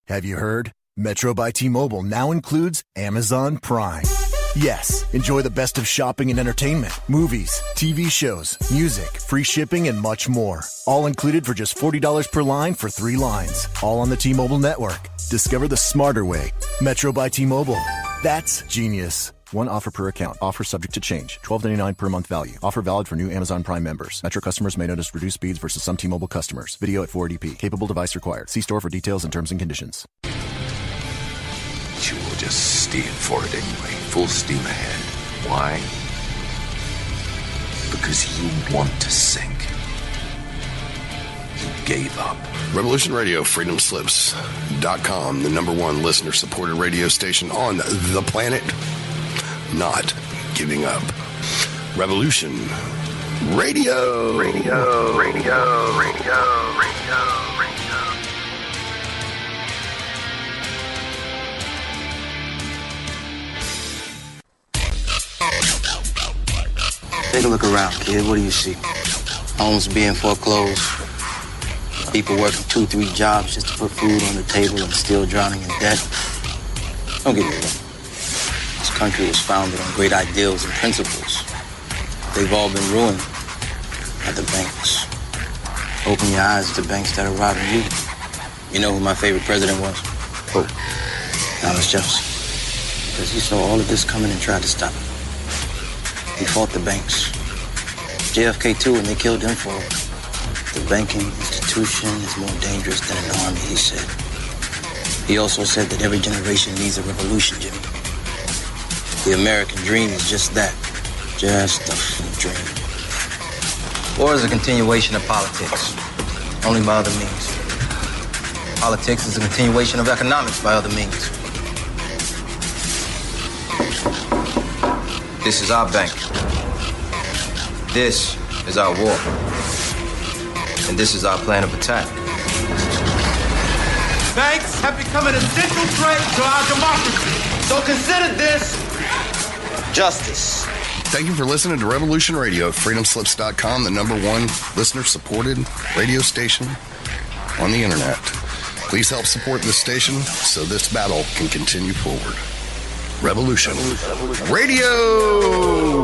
Have you heard? Metro by T-Mobile now includes Amazon Prime. Yes, enjoy the best of shopping and entertainment, movies, TV shows, music, free shipping, and much more. All included for just $40 per line for 3 lines. All on the T-Mobile network. Discover the smarter way. Metro by T-Mobile. That's genius. One offer per account. Offer subject to change. $12.99 per month value. Offer valid for new Amazon Prime members. Metro customers may notice reduced speeds versus some T-Mobile customers. Video at 480p. Capable device required. See store for details and terms and conditions. You will just steer for it anyway. Full steam ahead. Why? Because you want to sink. You gave up. Revolution Radio, freedomslips.com, the #1 listener-supported radio station on the planet. Not giving up. Revolution Radio. Radio. Take a look around, kid. What do you see? Homes being foreclosed. People working 2-3 jobs just to put food on the table and still drowning in debt. Don't get me wrong. This country was founded on great ideals and principles. They've all been ruined by the banks. Open your eyes to banks that are robbing you. You know who my favorite president was? Who? Thomas Jefferson. Because he saw all of this coming and tried to stop it. He fought the banks. JFK too, and they killed him for it. The banking institution is more dangerous than an army, he said. He also said that every generation needs a revolution, Jimmy. The American dream is just that. Just a dream. War is a continuation of politics, only by other means. Politics is a continuation of economics by other means. This is our bank. This is our war. And this is our plan of attack. Banks have become an essential threat to our democracy. So consider this justice. Thank you for listening to Revolution Radio at freedomslips.com, the #1 listener-supported radio station on the internet. Please help support this station so this battle can continue forward. Revolution Radio!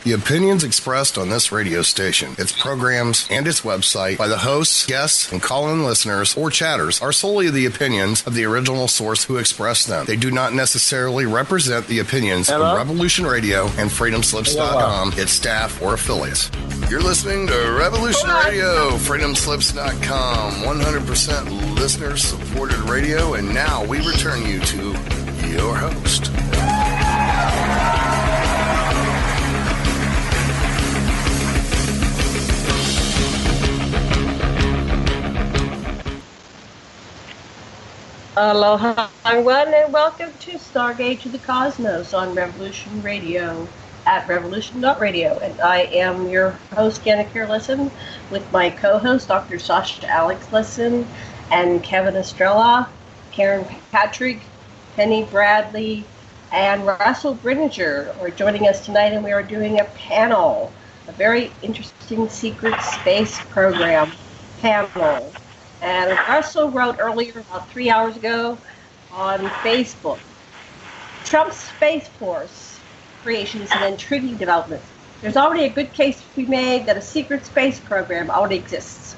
The opinions expressed on this radio station, its programs, and its website by the hosts, guests, and call-in listeners or chatters are solely the opinions of the original source who expressed them. They do not necessarily represent the opinions of Revolution Radio and freedomslips.com, its staff, or affiliates. You're listening to Revolution Radio, freedomslips.com, 100% listener-supported radio, and now we return you to your host. Aloha, everyone, and welcome to Stargate to the Cosmos on Revolution Radio at revolution.radio. And I am your host, Yannick Lesson, with my co-host, Dr. Sasha Alex Lesson, and Kevin Estrella, Karen Patrick, Penny Bradley, and Russell Brininger are joining us tonight, and we are doing a panel, a very interesting secret space program panel. And Russell wrote earlier, about 3 hours ago, on Facebook, Trump's Space Force creation is an intriguing development. There's already a good case to be made that a secret space program already exists.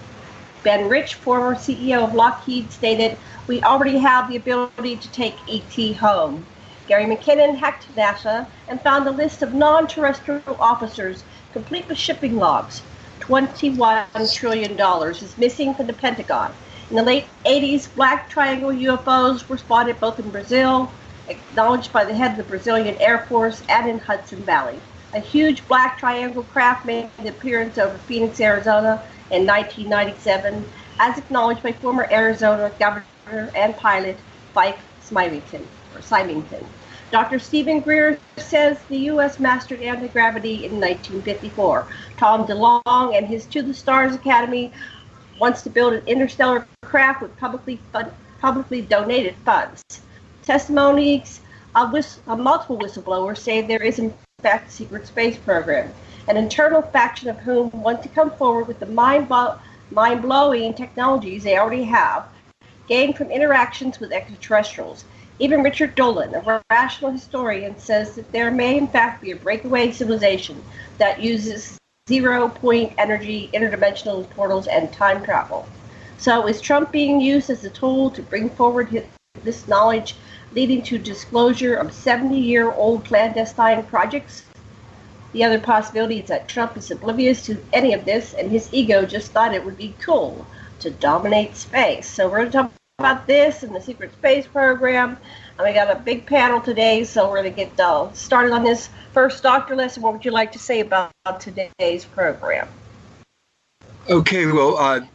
Ben Rich, former CEO of Lockheed, stated, "We already have the ability to take ET home." Gary McKinnon hacked NASA and found a list of non-terrestrial officers complete with shipping logs. $21 trillion is missing from the Pentagon. In the late 80s, black triangle UFOs were spotted both in Brazil, acknowledged by the head of the Brazilian Air Force, and in Hudson Valley. A huge black triangle craft made an appearance over Phoenix, Arizona in 1997, as acknowledged by former Arizona governor and pilot Mike Symington. Dr. Stephen Greer says the U.S. mastered anti-gravity in 1954. Tom DeLonge and his To the Stars Academy wants to build an interstellar craft with publicly donated funds. Testimonies of multiple whistleblowers say there is in fact a secret space program. an internal faction of whom want to come forward with the mind-blowing technologies they already have, gained from interactions with extraterrestrials. Even Richard Dolan, a rational historian, says that there may in fact be a breakaway civilization that uses zero-point energy, interdimensional portals, and time travel. So is Trump being used as a tool to bring forward this knowledge, leading to disclosure of 70-year-old clandestine projects? The other possibility is that Trump is oblivious to any of this, and his ego just thought it would be cool to dominate space. So we're going to talk about this and the secret space program. And we got a big panel today, so we're going to get started on this. First, Dr. Lesson, what would you like to say about today's program? Okay, well,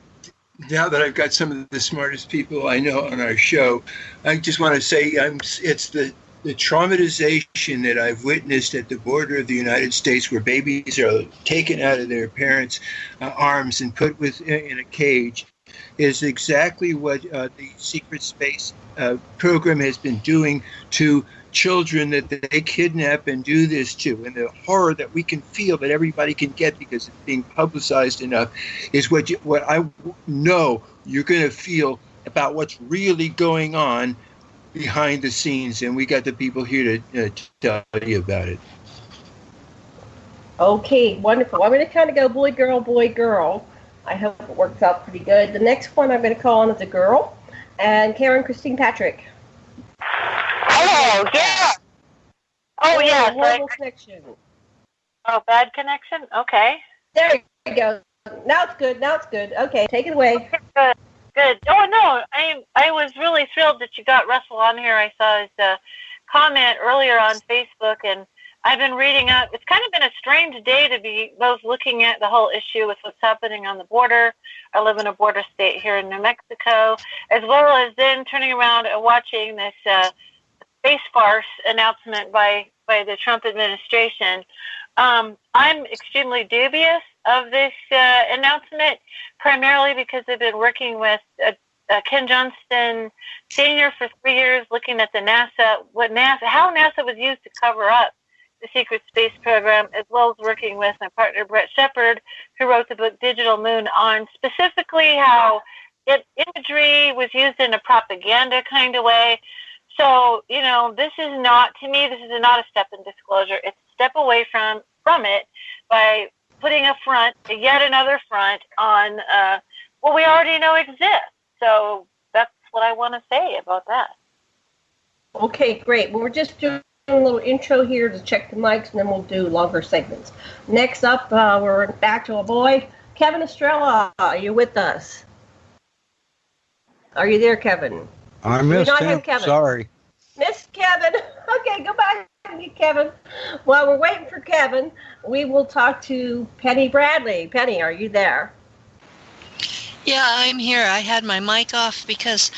now that I've got some of the smartest people I know on our show, I just want to say it's the traumatization that I've witnessed at the border of the United States, where babies are taken out of their parents' arms and put in a cage, is exactly what the secret space program has been doing to children that they kidnap and do this to. And the horror that we can feel, that everybody can get because it's being publicized enough, is what I know you're going to feel about what's really going on behind the scenes. And we got the people here to tell you about it. Okay, wonderful. I'm going to kind of go boy, girl. I hope it works out pretty good. The next one I'm going to call on is a girl, and Karen Christine Patrick. Hello, yeah. Oh, yes. Horrible connection. Oh, bad connection? Okay. There you go. Now it's good. Okay, take it away. Okay, good. Oh, no, I was really thrilled that you got Russell on here. I saw his comment earlier on Facebook, and I've been reading up. It's kind of been a strange day to be both looking at the whole issue with what's happening on the border. I live in a border state here in New Mexico, as well as then turning around and watching this space farce announcement by the Trump administration. I'm extremely dubious of this announcement, primarily because they've been working with Ken Johnston Sr. for 3 years, looking at the how NASA was used to cover up the secret space program, as well as working with my partner Brett Shepard, who wrote the book Digital Moon, on specifically how imagery was used in a propaganda kind of way. So, this is not a step in disclosure. It's a step away from it by putting yet another front on what we already know exists. So that's what I want to say about that. Okay, great. Well, we're just doing a little intro here to check the mics, and then we'll do longer segments. Next up, we're back to a boy. Kevin Estrella, are you with us? Are you there, Kevin? I missed him. Sorry. Missed Kevin. Okay, go back and get Kevin. While we're waiting for Kevin, we will talk to Penny Bradley. Penny, are you there? Yeah, I'm here. I had my mic off because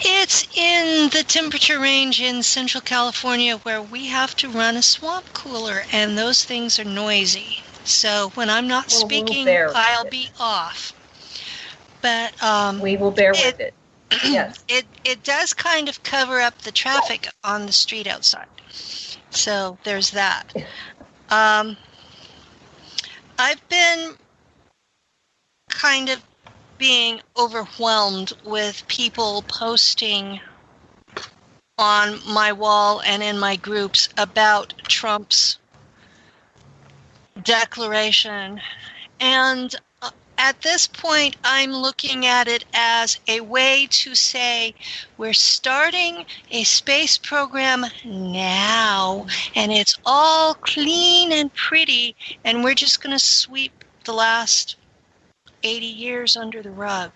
it's in the temperature range in Central California where we have to run a swamp cooler, and those things are noisy. So when I'm not speaking, I'll be off. But we will bear with it. Yes. It does kind of cover up the traffic on the street outside. So there's that. I've been kind of being overwhelmed with people posting on my wall and in my groups about Trump's declaration. And at this point, I'm looking at it as a way to say we're starting a space program now, and it's all clean and pretty, and we're just going to sweep the last 80 years under the rug.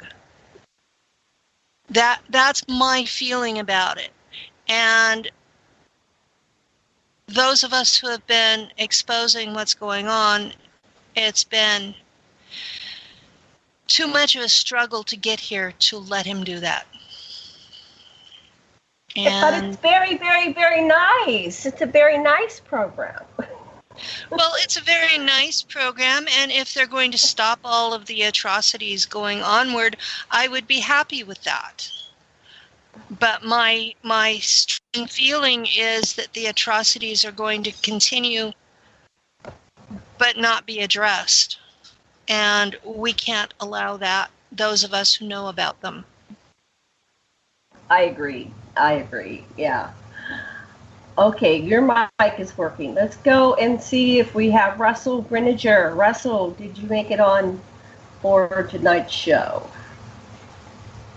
That's my feeling about it. And those of us who have been exposing what's going on, it's been too much of a struggle to get here to let him do that. But it's very, very, very nice. It's a very nice program. Well, it's a very nice program, and if they're going to stop all of the atrocities going onward, I would be happy with that. But my strong feeling is that the atrocities are going to continue but not be addressed. And we can't allow that, those of us who know about them. I agree. Yeah. Okay, your mic is working. Let's go and see if we have Russell Greninger. Russell, did you make it on for tonight's show?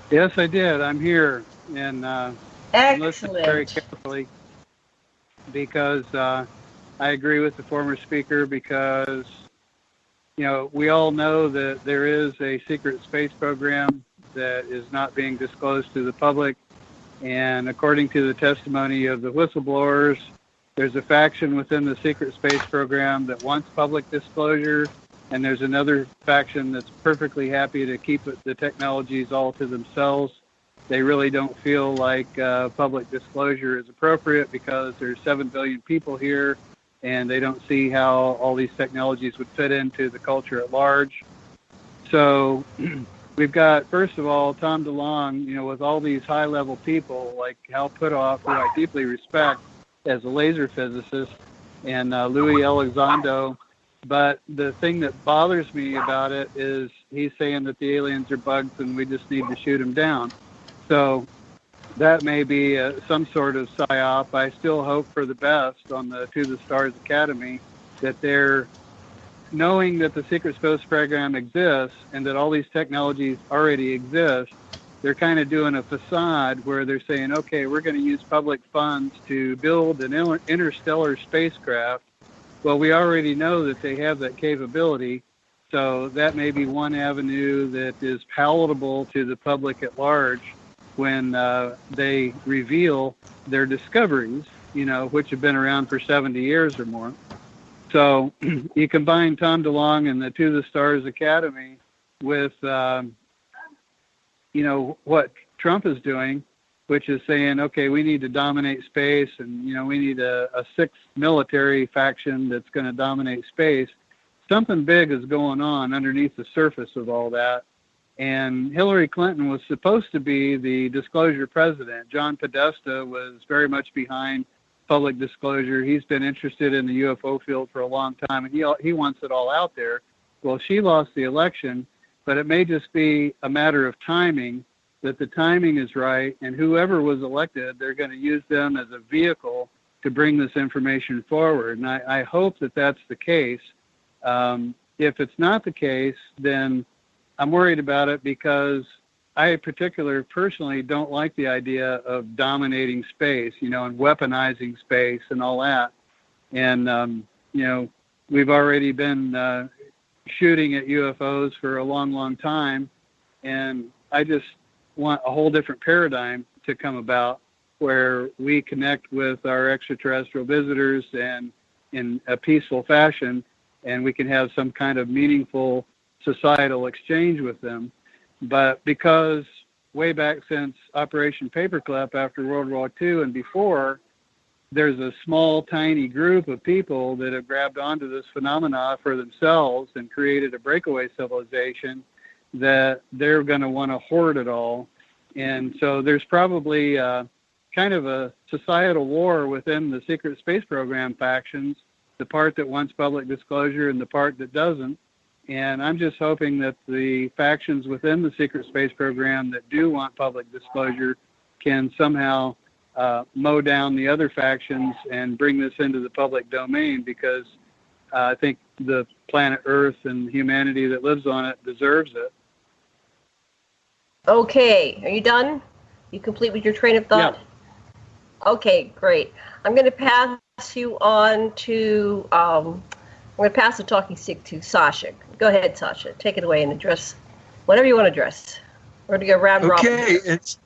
Yes, I did. I'm here, and listening very carefully because I agree with the former speaker because, you know, we all know that there is a secret space program that is not being disclosed to the public. And according to the testimony of the whistleblowers, there's a faction within the secret space program that wants public disclosure, and there's another faction that's perfectly happy to keep the technologies all to themselves. They really don't feel like public disclosure is appropriate because there's 7 billion people here, and they don't see how all these technologies would fit into the culture at large. So we've got, first of all, Tom DeLonge, you know, with all these high-level people like Hal Puthoff, who I deeply respect as a laser physicist, and Louis Elizondo. But the thing that bothers me about it is he's saying that the aliens are bugs and we just need to shoot them down. So that may be some sort of psyop. I still hope for the best on the To the Stars Academy, that they're knowing that the secret space program exists and that all these technologies already exist. They're kind of doing a facade where they're saying, okay, we're going to use public funds to build an interstellar spacecraft. Well, we already know that they have that capability. So that may be one avenue that is palatable to the public at large when they reveal their discoveries, you know, which have been around for 70 years or more. So you combine Tom DeLonge and the To the Stars Academy with, you know, what Trump is doing, which is saying, okay, we need to dominate space, and, you know, we need a sixth military faction that's going to dominate space. Something big is going on underneath the surface of all that. And Hillary Clinton was supposed to be the disclosure president. John Podesta was very much behind public disclosure. He's been interested in the UFO field for a long time, and he wants it all out there. Well, she lost the election, but it may just be a matter of timing, that the timing is right, and whoever was elected, they're going to use them as a vehicle to bring this information forward. And I hope that that's the case. If it's not the case, then I'm worried about it because I personally don't like the idea of dominating space, you know, and weaponizing space and all that. And, you know, we've already been shooting at UFOs for a long, long time. And I just want a whole different paradigm to come about where we connect with our extraterrestrial visitors and in a peaceful fashion, and we can have some kind of meaningful societal exchange with them. But because way back since Operation Paperclip after World War II and before, there's a small, tiny group of people that have grabbed onto this phenomena for themselves and created a breakaway civilization that they're going to want to hoard it all. And so there's probably kind of a societal war within the secret space program factions, the part that wants public disclosure and the part that doesn't. And I'm just hoping that the factions within the secret space program that do want public disclosure can somehow mow down the other factions and bring this into the public domain, because I think the planet Earth and humanity that lives on it deserves it. Okay, are you done? You complete with your train of thought? Yeah. Okay, great. I'm going to pass you on to, I'm going to pass the talking stick to Sasha. Go ahead, Sasha. Take it away and address whatever you want to address. We're going to go round robin. Okay, it's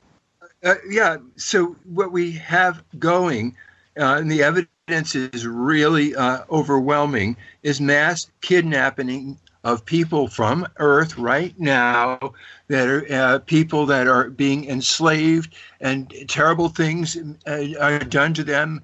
yeah. So what we have going, and the evidence is really overwhelming, is mass kidnapping of people from Earth right now, that are people that are being enslaved, and terrible things are done to them.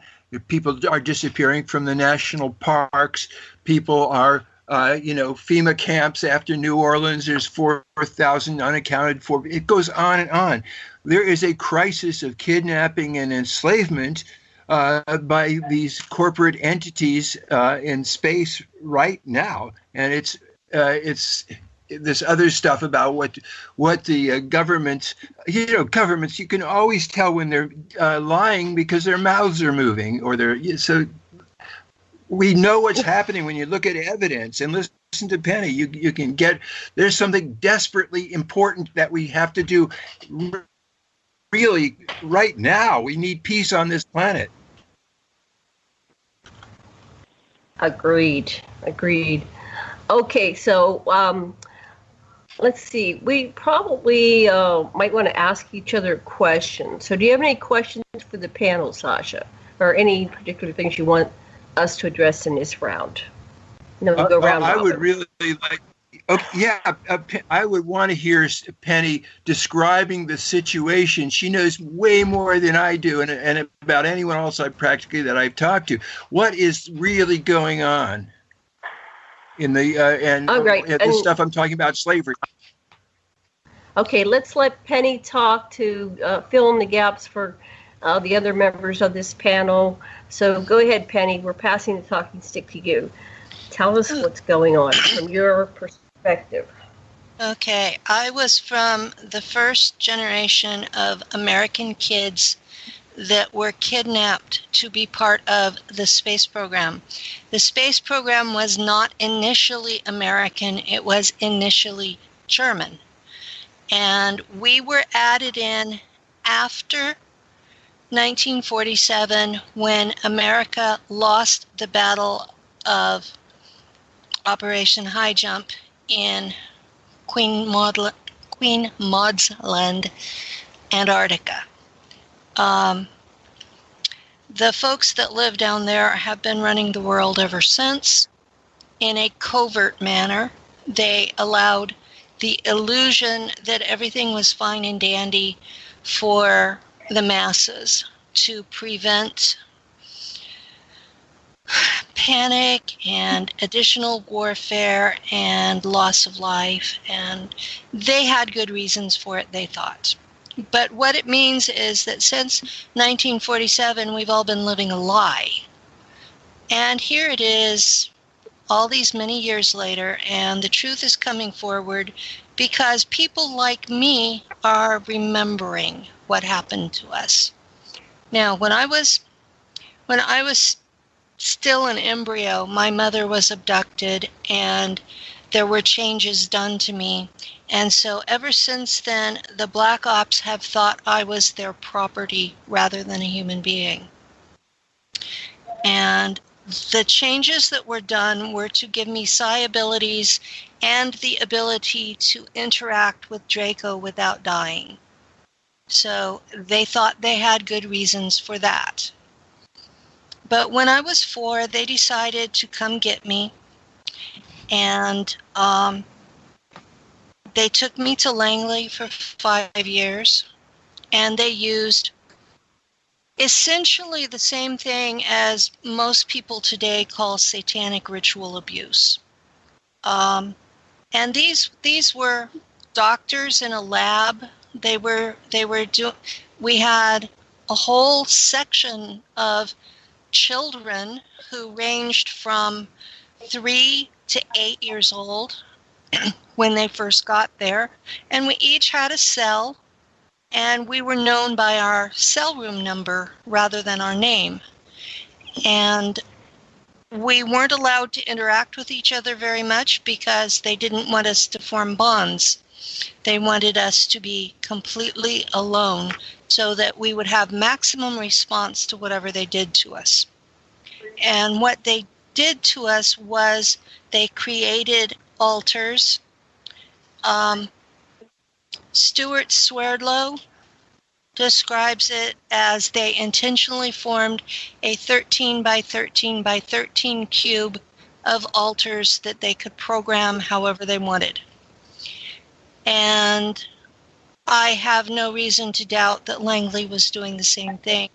People are disappearing from the national parks. People are, FEMA camps after New Orleans. There's 4,000 unaccounted for. It goes on and on. There is a crisis of kidnapping and enslavement by these corporate entities in space right now, and it's this other stuff about what the governments, governments, you can always tell when they're lying because their mouths are moving, or so we know what's happening when you look at evidence and listen to Penny. You can get, there's something desperately important that we have to do really right now. We need peace on this planet. Agreed. Okay, so let's see. We probably might want to ask each other questions. So do you have any questions for the panel, Sasha? Or any particular things you want us to address in this round? No, we'll go round. I would really like, I would want to hear Penny describing the situation. She knows way more than I do, and about anyone else that I've talked to. What is really going on in the this stuff I'm talking about, slavery? Okay, let's let Penny talk to fill in the gaps for the other members of this panel. So go ahead, Penny. We're passing the talking stick to you. Tell us what's going on from your perspective. Okay, I was from the first generation of American kids that were kidnapped to be part of the space program. The space program was not initially American, it was initially German. And we were added in after 1947, when America lost the Battle of Operation High Jump in Queen Maud's Land, Antarctica. The folks that live down there have been running the world ever since in a covert manner. They allowed the illusion that everything was fine and dandy for the masses to prevent panic and additional warfare and loss of life, and they had good reasons for it, they thought. But what it means is that since 1947, we've all been living a lie. And here it is, all these many years later, and the truth is coming forward because people like me are remembering what happened to us. Now, when I was still an embryo, my mother was abducted and there were changes done to me. And so ever since then, the Black Ops have thought I was their property rather than a human being. And the changes that were done were to give me psi abilities and the ability to interact with Draco without dying. So they thought they had good reasons for that. But when I was 4, they decided to come get me. And they took me to Langley for 5 years. And they used essentially the same thing as most people today call satanic ritual abuse. And these were doctors in a lab. We had a whole section of children who ranged from 3 to 8 years old when they first got there. And we each had a cell, and we were known by our cell room number rather than our name. And we weren't allowed to interact with each other very much because they didn't want us to form bonds. They wanted us to be completely alone so that we would have maximum response to whatever they did to us. And what they did to us was they created altars. Stuart Swerdlow describes it as they intentionally formed a 13 by 13 by 13 cube of altars that they could program however they wanted. And I have no reason to doubt that Langley was doing the same thing,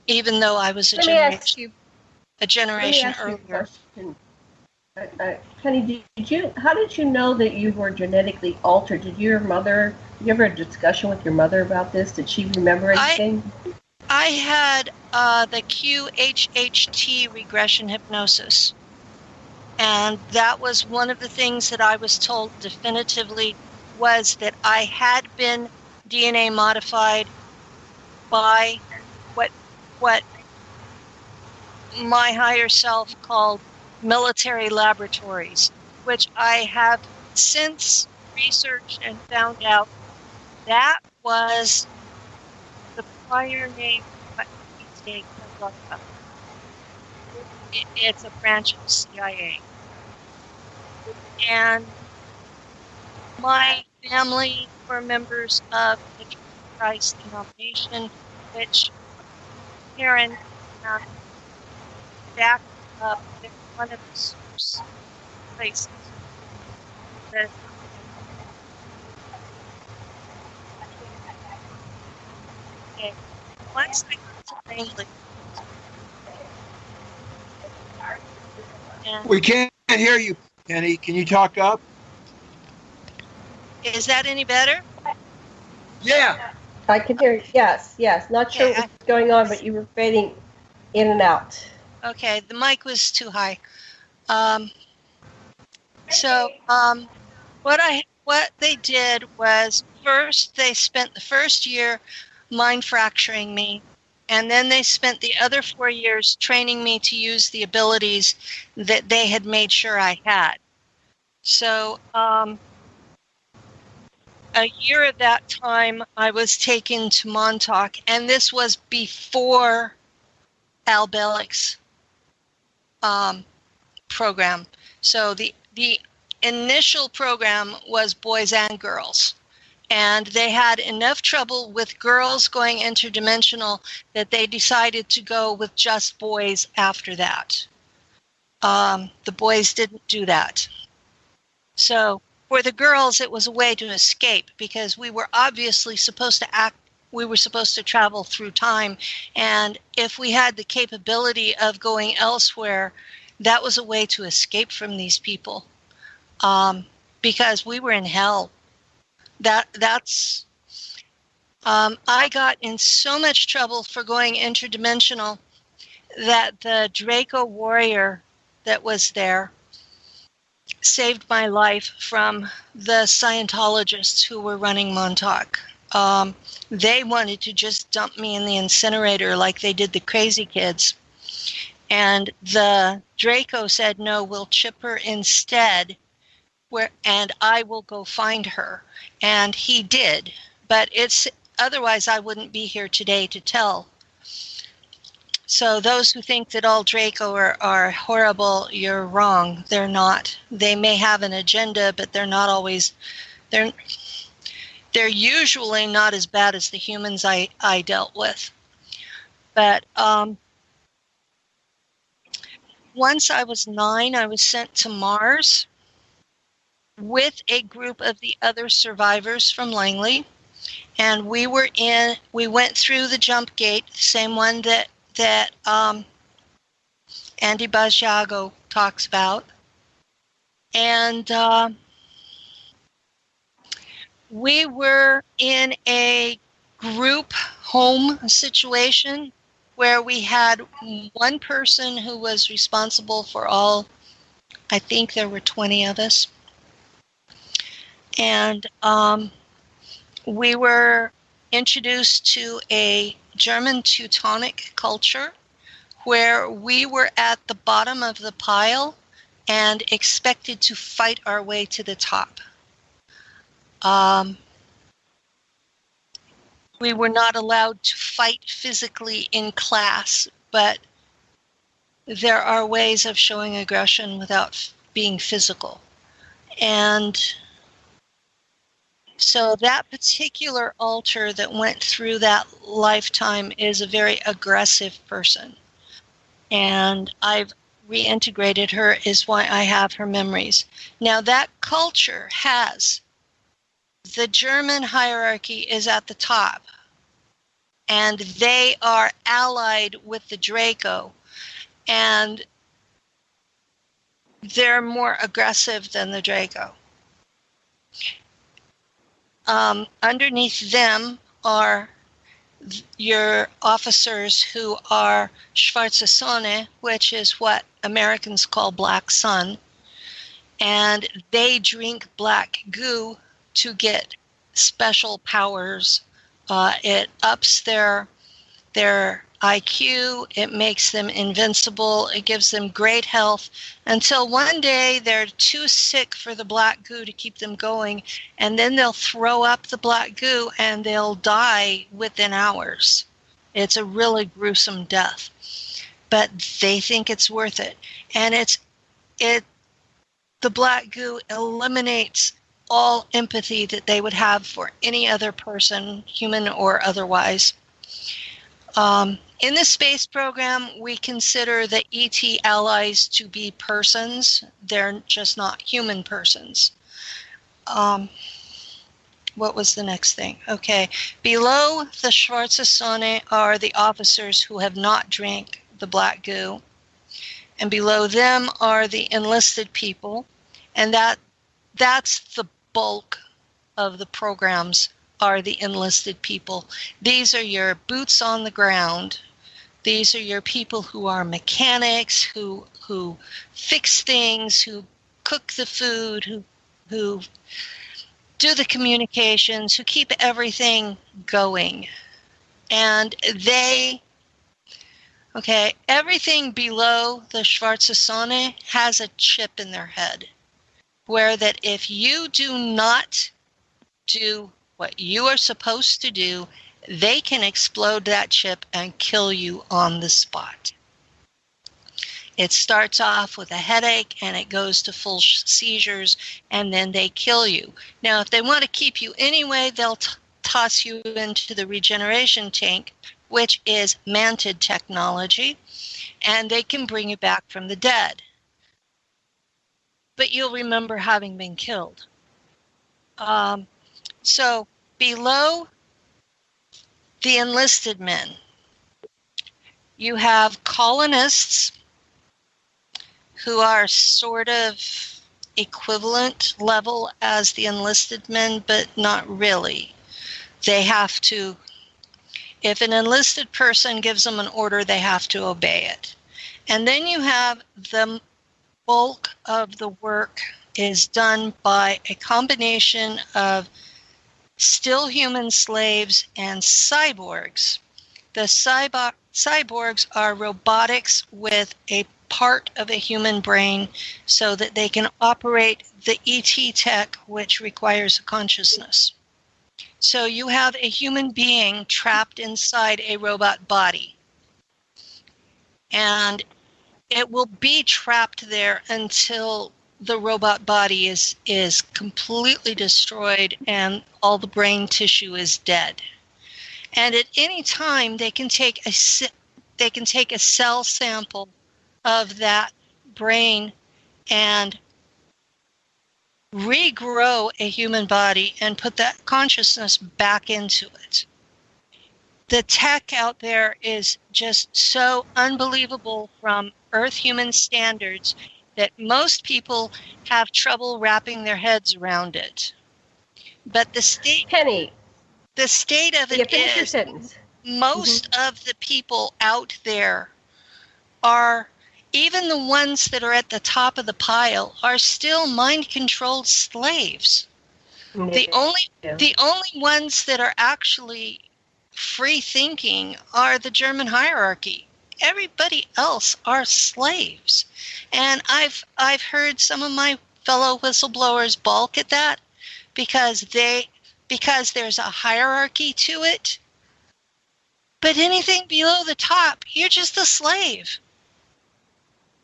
even though I was a generation earlier. Penny, how did you know that you were genetically altered? Did you ever have a discussion with your mother about this? Did she remember anything? I had the QHHT regression hypnosis. And that was one of the things that I was told definitively was that I had been DNA modified by what my higher self called military laboratories, which I have since researched and found out that was the prior name for what it's a branch of CIA. And my family were members of the Church of Christ denomination, which Karen backed up in one of the source places that once I got to Langley, we can't hear you, Penny. Can you talk up? Is that any better? Yeah. I can hear you. Yes. Not sure what's going on, but you were fading in and out. Okay, the mic was too high. What they did was first they spent the first year mind fracturing me, and then they spent the other 4 years training me to use the abilities that they had made sure I had. So a year at that time, I was taken to Montauk, and this was before Al Bellick's program. So the initial program was boys and girls, and they had enough trouble with girls going interdimensional that they decided to go with just boys after that. The boys didn't do that. So for the girls, it was a way to escape because we were obviously supposed to act. We were supposed to travel through time, and if we had the capability of going elsewhere, that was a way to escape from these people, because we were in hell. I got in so much trouble for going interdimensional that the Draco warrior that was there saved my life from the Scientologists who were running Montauk. They wanted to just dump me in the incinerator like they did the crazy kids. And the Draco said, no, we'll chip her instead, and I will go find her. And he did. But otherwise I wouldn't be here today to tell. So those who think that all Draco are horrible, you're wrong. They're not. They may have an agenda, but they're not always. They're usually not as bad as the humans I dealt with. But once I was 9, I was sent to Mars with a group of the other survivors from Langley, and we went through the jump gate, the same one that Andy Basiago talks about. And we were in a group home situation where we had one person who was responsible for all, I think there were 20 of us. And we were introduced to a German Teutonic culture where we were at the bottom of the pile and expected to fight our way to the top. We were not allowed to fight physically in class, but there are ways of showing aggression without being physical. And so that particular alter that went through that lifetime is a very aggressive person. And I've reintegrated her, is why I have her memories. Now that culture has, the German hierarchy is at the top, and they are allied with the Draco, and they're more aggressive than the Draco. Underneath them are your officers who are schwarze Sonne, which is what Americans call black sun, and they drink black goo to get special powers. It ups their IQ, it makes them invincible, it gives them great health, until one day they're too sick for the black goo to keep them going, and then they'll throw up the black goo and they'll die within hours. It's a really gruesome death, but they think it's worth it. And the black goo eliminates all empathy that they would have for any other person, human or otherwise. In the space program, we consider the ET allies to be persons. They're just not human persons. What was the next thing? Okay. Below the schwarze Sonne are the officers who have not drank the black goo. And below them are the enlisted people. And that's the bulk of the programs, are the enlisted people. These are your boots on the ground. These are your people who are mechanics, who fix things, who cook the food, who do the communications, who keep everything going. And everything below the schwarze Sonne has a chip in their head, where that if you do not do what you are supposed to do, they can explode that chip and kill you on the spot. It starts off with a headache and it goes to full seizures, and then they kill you. Now, if they want to keep you anyway, they'll toss you into the regeneration tank, which is manted technology, and they can bring you back from the dead. But you'll remember having been killed. So below the enlisted men, you have colonists who are sort of equivalent level as the enlisted men, but not really. They have to, if an enlisted person gives them an order, they have to obey it. And then you have the bulk of the work is done by a combination of still human slaves and cyborgs. The cyborgs are robotics with a part of a human brain so that they can operate the ET tech, which requires a consciousness. So you have a human being trapped inside a robot body. And it will be trapped there until the robot body is completely destroyed and all the brain tissue is dead. And at any time they can take a cell sample of that brain and regrow a human body and put that consciousness back into it. The tech out there is just so unbelievable from Earth human standards that most people have trouble wrapping their heads around it. But the state of it is most of the people out there are, even the ones that are at the top of the pile, are still mind-controlled slaves. Yeah. The only ones that are actually free-thinking are the German hierarchy. Everybody else are slaves. And I've heard some of my fellow whistleblowers balk at that because there's a hierarchy to it. But anything below the top, you're just a slave.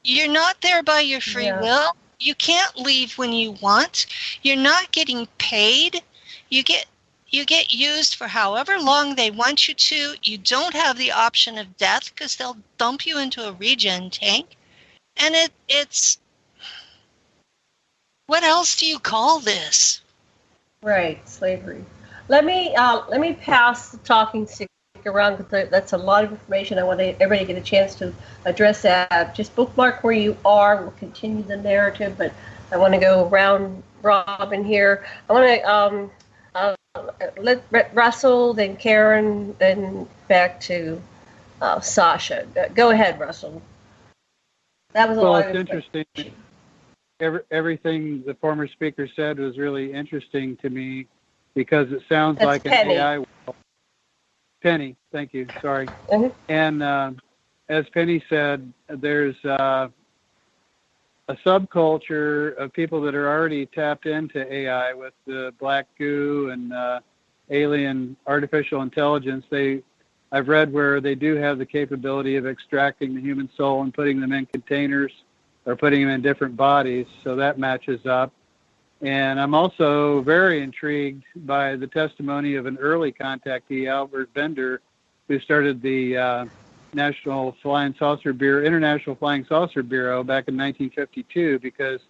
You're not there by your free will. You can't leave when you want. You're not getting paid. You get used for however long they want you to. You don't have the option of death because they'll dump you into a regen tank. And it's what else do you call this? Right, slavery. Let me pass the talking stick around, because that's a lot of information. I want everybody to get a chance to address that. Just bookmark where you are. We'll continue the narrative, but I want to go round robin here. I want to Russell, then Karen, then back to Sasha. Go ahead, Russell. That was a lot it's interesting. Everything the former speaker said was really interesting to me because it sounds That's like Penny. an AI world. Penny, thank you. Sorry. Mm-hmm. And as Penny said, there's a subculture of people that are already tapped into AI with the black goo and alien artificial intelligence. I've read where they do have the capability of extracting the human soul and putting them in containers or putting them in different bodies, so that matches up. And I'm also very intrigued by the testimony of an early contactee, Albert Bender, who started the International Flying Saucer Bureau back in 1952, because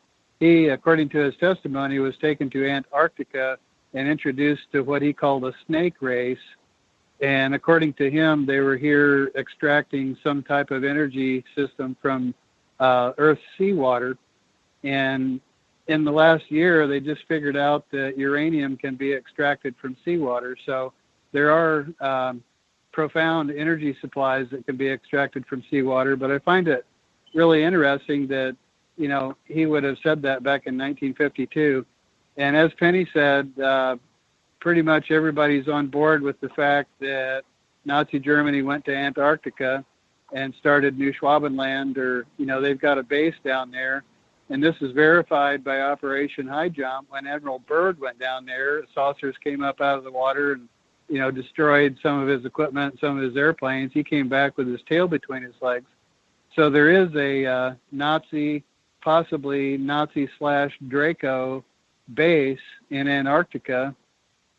he, according to his testimony, was taken to Antarctica and introduced to what he called a snake race. And according to him, they were here extracting some type of energy system from Earth's seawater. And in the last year, they just figured out that uranium can be extracted from seawater. So there are profound energy supplies that can be extracted from seawater. But I find it really interesting that, you know, he would have said that back in 1952. And as Penny said, pretty much everybody's on board with the fact that Nazi Germany went to Antarctica and started New Schwabenland, or, you know, they've got a base down there. And this is verified by Operation High Jump. When Admiral Byrd went down there, saucers came up out of the water and, you know, destroyed some of his equipment, some of his airplanes. He came back with his tail between his legs. So there is a Nazi, possibly Nazi/Draco base in Antarctica.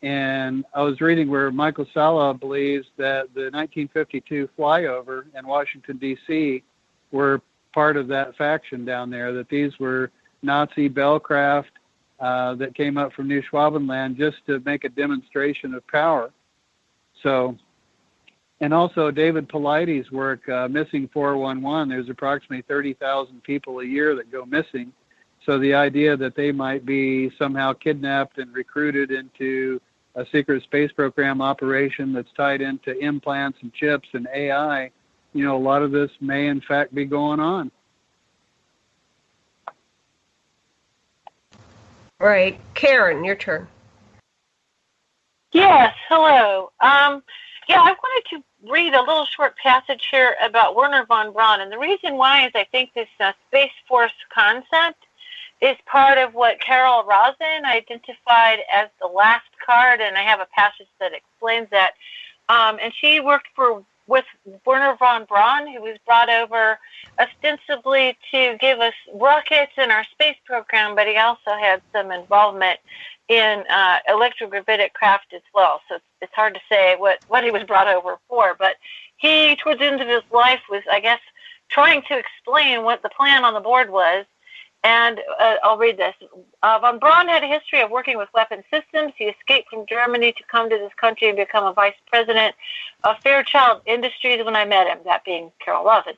And I was reading where Michael Salla believes that the 1952 flyover in Washington, D.C. were part of that faction down there, that these were Nazi Bellcraft that came up from New Schwabenland just to make a demonstration of power. So, and also David Paulides' work, Missing 411, there's approximately 30,000 people a year that go missing. So the idea that they might be somehow kidnapped and recruited into a secret space program operation that's tied into implants and chips and AI, you know, a lot of this may in fact be going on. Right. Karen, your turn. Yes, hello. I wanted to read a little short passage here about Wernher von Braun. And the reason why is I think this Space Force concept is part of what Carol Rosin identified as the last card, and I have a passage that explains that. And she worked with Wernher von Braun, who was brought over ostensibly to give us rockets in our space program, but he also had some involvement in electrogravitic craft as well. So it's hard to say what he was brought over for. But he, towards the end of his life, was, I guess, trying to explain what the plan on the board was. And I'll read this. Von Braun had a history of working with weapon systems. He escaped from Germany to come to this country and become a vice president of Fairchild Industries when I met him, that being Carol Rosin.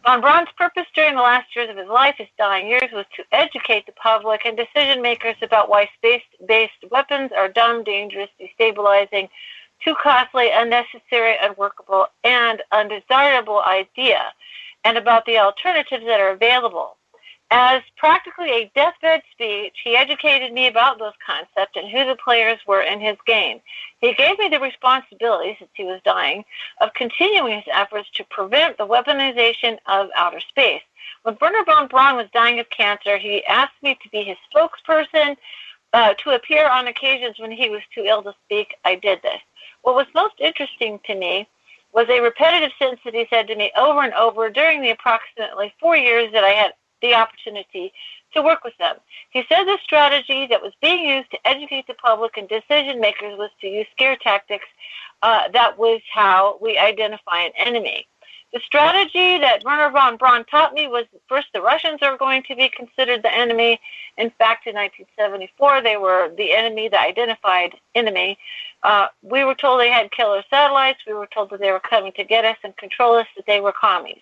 Von Braun's purpose during the last years of his life, his dying years, was to educate the public and decision makers about why space-based weapons are dumb, dangerous, destabilizing, too costly, unnecessary, unworkable, and undesirable idea, and about the alternatives that are available. As practically a deathbed speech, he educated me about those concepts and who the players were in his game. He gave me the responsibility, since he was dying, of continuing his efforts to prevent the weaponization of outer space. When Wernher von Braun was dying of cancer, he asked me to be his spokesperson, to appear on occasions when he was too ill to speak. I did this. What was most interesting to me was a repetitive sentence that he said to me over and over during the approximately 4 years that I had the opportunity to work with them. He said the strategy that was being used to educate the public and decision makers was to use scare tactics. That was how we identify an enemy. The strategy that Wernher von Braun taught me was, first, the Russians are going to be considered the enemy. In fact, in 1974, they were the enemy, the identified enemy. We were told they had killer satellites. We were told that they were coming to get us and control us, that they were commies.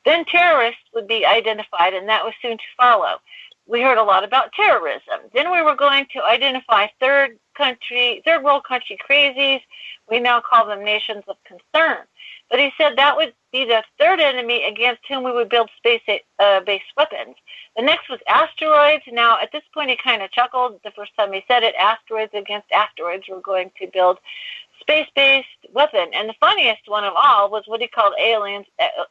Then terrorists would be identified, and that was soon to follow. we heard a lot about terrorism. Then we were going to identify third world country crazies. We now call them nations of concern. But he said that would be the third enemy against whom we would build space-based weapons. The next was asteroids. Now, at this point, he kind of chuckled the first time he said it. Asteroids against asteroids. We're going to build space-based weapon. And the funniest one of all was what he called aliens,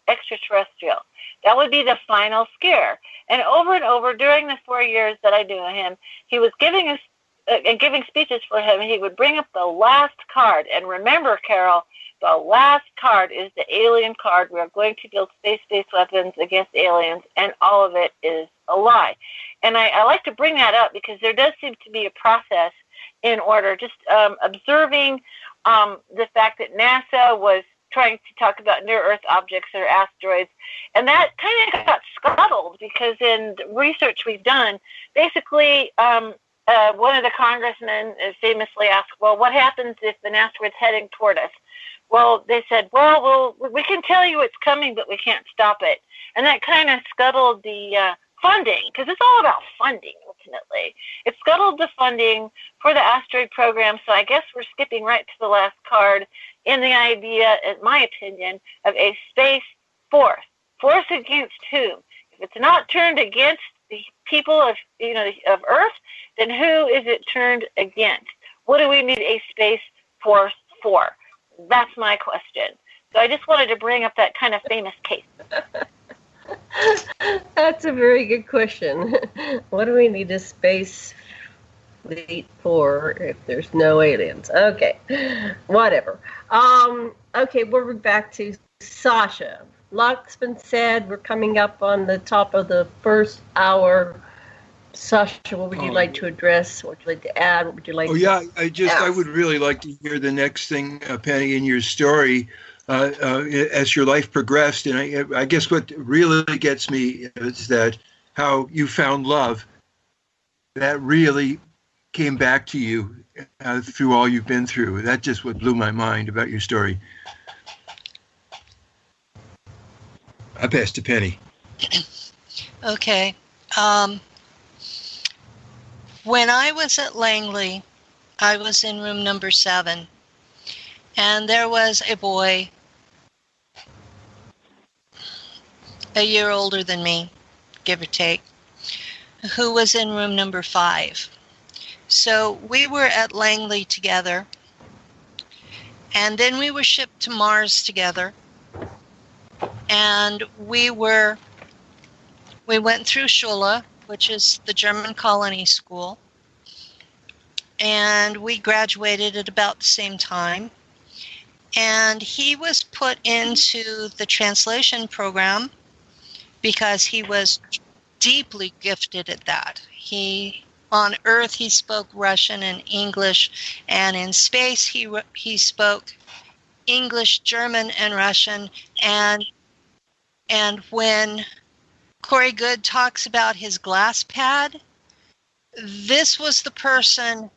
extraterrestrial. That would be the final scare. And over during the 4 years that I knew him, he was giving us and giving speeches for him, he would bring up the last card. And remember, Carol, the last card is the alien card. We are going to build space-based weapons against aliens, and all of it is a lie. And I like to bring that up because there does seem to be a process in order, just observing the fact that NASA was trying to talk about near-Earth objects or asteroids, and that kind of got scuttled because in research we've done, basically one of the congressmen famously asked, well, what happens if an asteroid's heading toward us? Well, they said, well, we can tell you it's coming, but we can't stop it. And that kind of scuttled the funding, because it's all about funding, ultimately. It scuttled the funding for the asteroid program, so I guess we're skipping right to the last card in the idea, in my opinion, of a space force. Force against whom? If it's not turned against the people of Earth, then who is it turned against? What do we need a space force for? That's my question. So I just wanted to bring up that kind of famous case. That's a very good question. What do we need a space fleet for if there's no aliens? Okay, whatever. Okay, we're back to Sasha. Lots been said. We're coming up on the top of the first hour. Sasha, what would you like to address? What would you like to add? What would you like to I would really like to hear the next thing, Penny, in your story as your life progressed. And I guess what really gets me is that how you found love. That really came back to you through all you've been through. That just what blew my mind about your story. I pass to Penny. Okay. When I was at Langley, I was in room number 7, and there was a boy a year older than me, give or take, who was in room number 5. So we were at Langley together, and then we were shipped to Mars together, and we went through Schule, which is the German colony school, and we graduated at about the same time. And he was put into the translation program because he was deeply gifted at that. On Earth, he spoke Russian and English, and in space, he spoke English, German, and Russian. And when Corey Good talks about his glass pad, this was the person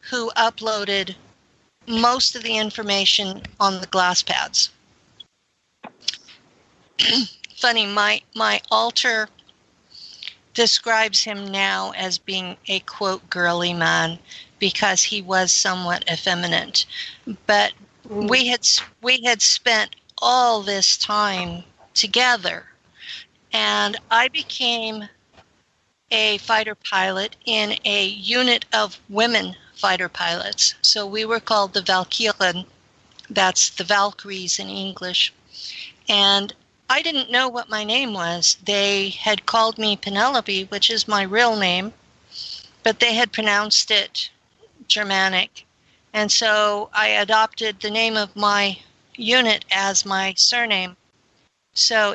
who uploaded most of the information on the glass pads. Funny, my altar describes him now as being a, quote, girly man because he was somewhat effeminate. But we had spent all this time together. And I became a fighter pilot in a unit of women fighter pilots. So we were called the Valkyren. That's the Valkyries in English. And I didn't know what my name was. They had called me Penelope, which is my real name, but they had pronounced it Germanic. And so I adopted the name of my unit as my surname. So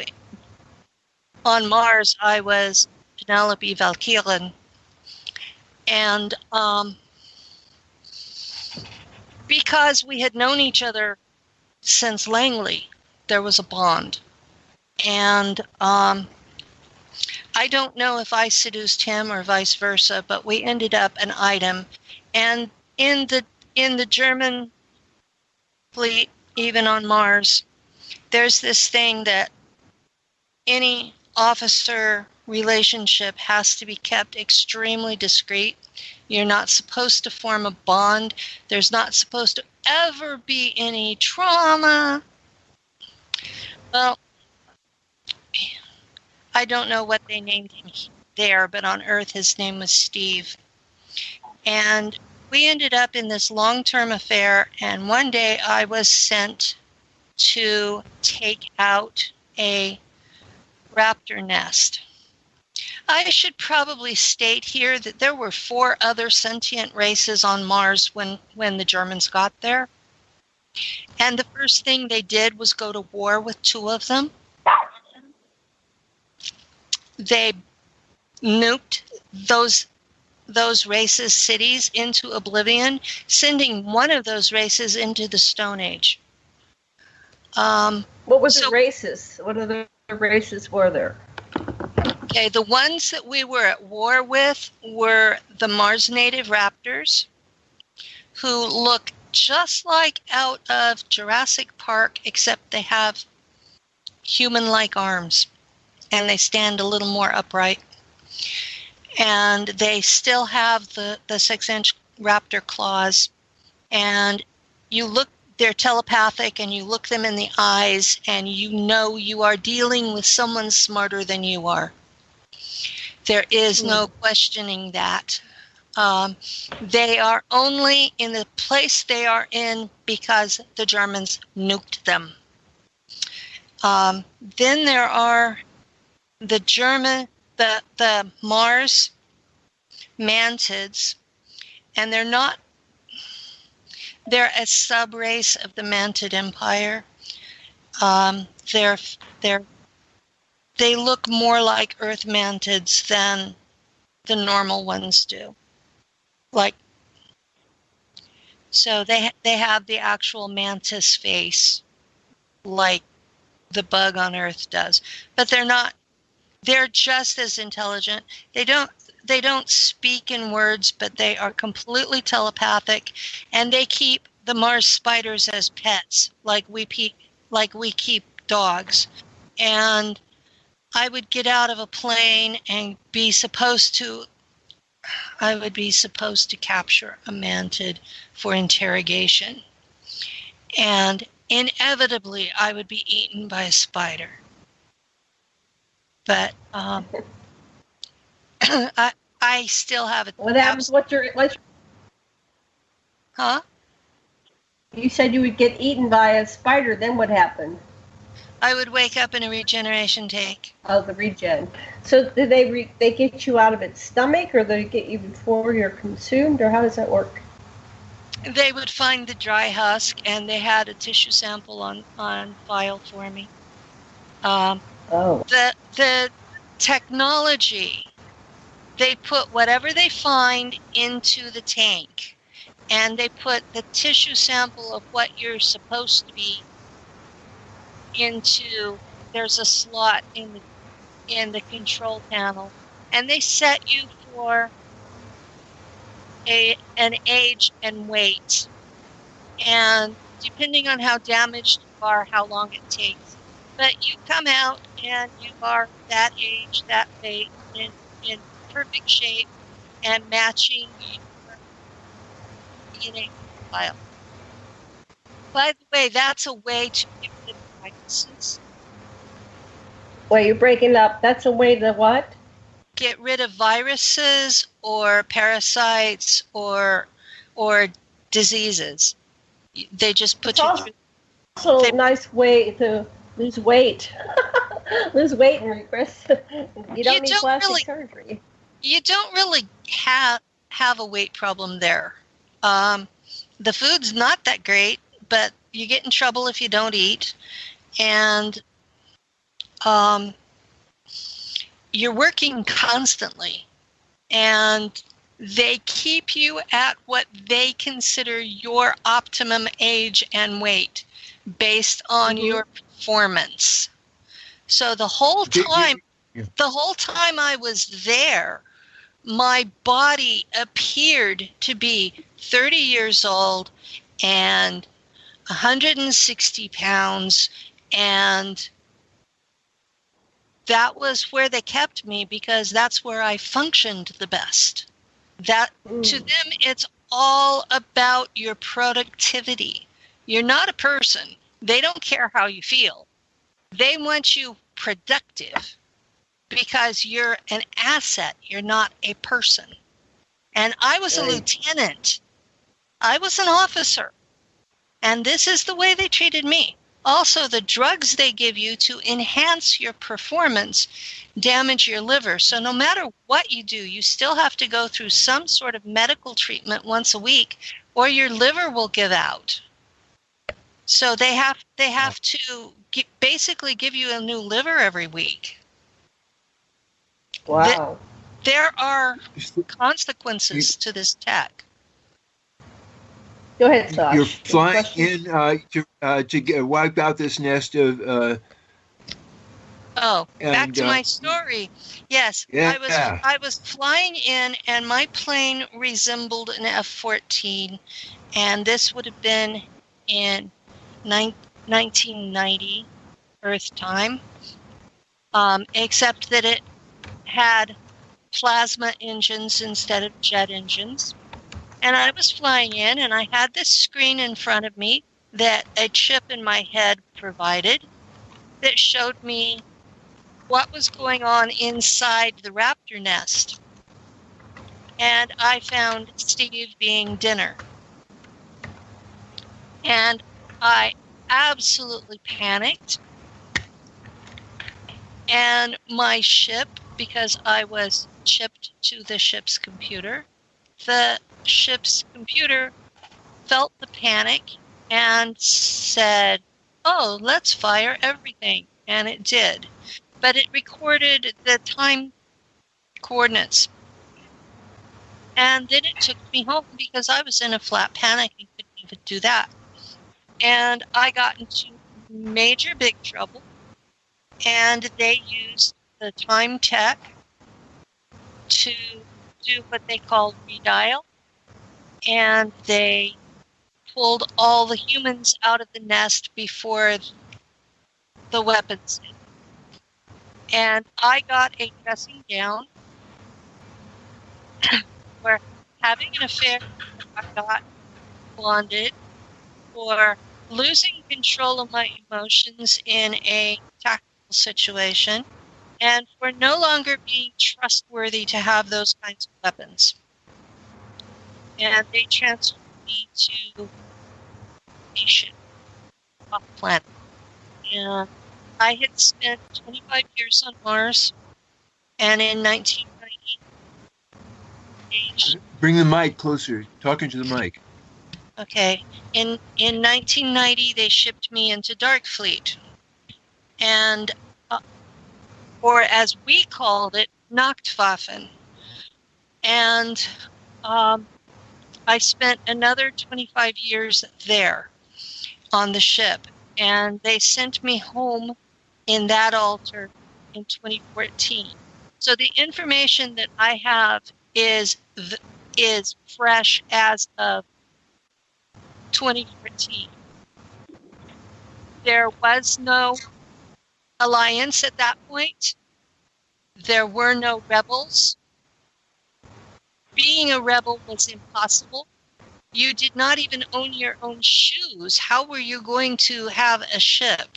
on Mars, I was Penelope Valkyren. And because we had known each other since Langley, there was a bond. And I don't know if I seduced him or vice versa, but we ended up an item. And in the German fleet, even on Mars, there's this thing that any officer relationship has to be kept extremely discreet. You're not supposed to form a bond. There's not supposed to ever be any trauma. Well, I don't know what they named him there, but on Earth his name was Steve. And we ended up in this long-term affair, and one day I was sent to take out a raptor nest. I should probably state here that there were 4 other sentient races on Mars when the Germans got there. And the first thing they did was go to war with 2 of them. They nuked those races' cities into oblivion, sending one of those races into the Stone Age. What were the races? What other races were there? Okay, the ones that we were at war with were the Mars native raptors, who look just like out of Jurassic Park, except they have human-like arms, and they stand a little more upright. And they still have the 6-inch raptor claws, and they're telepathic, and you look them in the eyes, and you know you are dealing with someone smarter than you are. There is no questioning that. They are only in the place they are in because the Germans nuked them. Then there are the Mars mantids, and they're a sub-race of the mantid empire. They look more like Earth mantids than the normal ones do. So they have the actual mantis face, like the bug on Earth does. But they're just as intelligent. They don't speak in words, but they are completely telepathic, and they keep the Mars spiders as pets, like we keep dogs. And I would get out of a plane and I would be supposed to capture a mantid for interrogation. And inevitably, I would be eaten by a spider. But I still have it. What happens? Huh? You said you would get eaten by a spider. Then what happened? I would wake up in a regeneration tank. Oh, the regen. So did they get you out of its stomach, or they get you before you're consumed, or how does that work? They would find the dry husk, and they had a tissue sample on file for me. The technology, they put whatever they find into the tank, and they put the tissue sample of what you're supposed to be into. There's a slot in the control panel, and they set you for an age and weight, and depending on how damaged you are, how long it takes. But you come out and you are that age, that weight, in perfect shape and matching your DNA file. By the way, that's a way to get rid of viruses. Well, you're breaking up. That's a way to what? Get rid of viruses or parasites or diseases. They just put you through. Also, a nice way to lose weight. Lose weight and regress. You don't need plastic surgery. You don't really have a weight problem there. The food's not that great, but you get in trouble if you don't eat. And you're working constantly. And they keep you at what they consider your optimum age and weight based on your performance. So the whole time I was there, my body appeared to be 30 years old and 160 pounds and that was where they kept me because that's where I functioned the best. That to them, it's all about your productivity. You're not a person. They don't care how you feel. They want you productive because you're an asset. You're not a person. And I was a lieutenant. I was an officer. And this is the way they treated me. Also, the drugs they give you to enhance your performance damage your liver. So no matter what you do, you still have to go through some sort of medical treatment once a week, or your liver will give out. So they have to basically give you a new liver every week. Wow. There are consequences to this tech. Go ahead, Sasha. You're flying in to wipe out this nest of. Back to my story. Yes, yeah. I was flying in, and my plane resembled an F-14, and this would have been in 1990 Earth time, except that it had plasma engines instead of jet engines. And I was flying in, and I had this screen in front of me that a chip in my head provided that showed me what was going on inside the raptor nest. And I found Steve being dinner. And I absolutely panicked. And my ship, because I was chipped to the ship's computer, the ship's computer felt the panic and said, "Oh, let's fire everything." And it did. But it recorded the time coordinates. And then it took me home because I was in a flat panic and couldn't even do that. And I got into major big trouble. And they used the time tech to do what they called redial. And they pulled all the humans out of the nest before the weapons did. And I got a dressing down for having an affair. I got bonded for losing control of my emotions in a tactical situation, and for no longer being trustworthy to have those kinds of weapons. And they transferred me to a ship off planet. And I had spent 25 years on Mars, and in 1990... Bring the mic closer. Talking to the mic. Okay. In 1990, they shipped me into Darkfleet. And, or as we called it, Nachtwaffen. And I spent another 25 years there on the ship. And they sent me home in that altar in 2014. So the information that I have is fresh as of 2014. There was no alliance at that point. There were no rebels. Being a rebel was impossible. You did not even own your own shoes. How were you going to have a ship?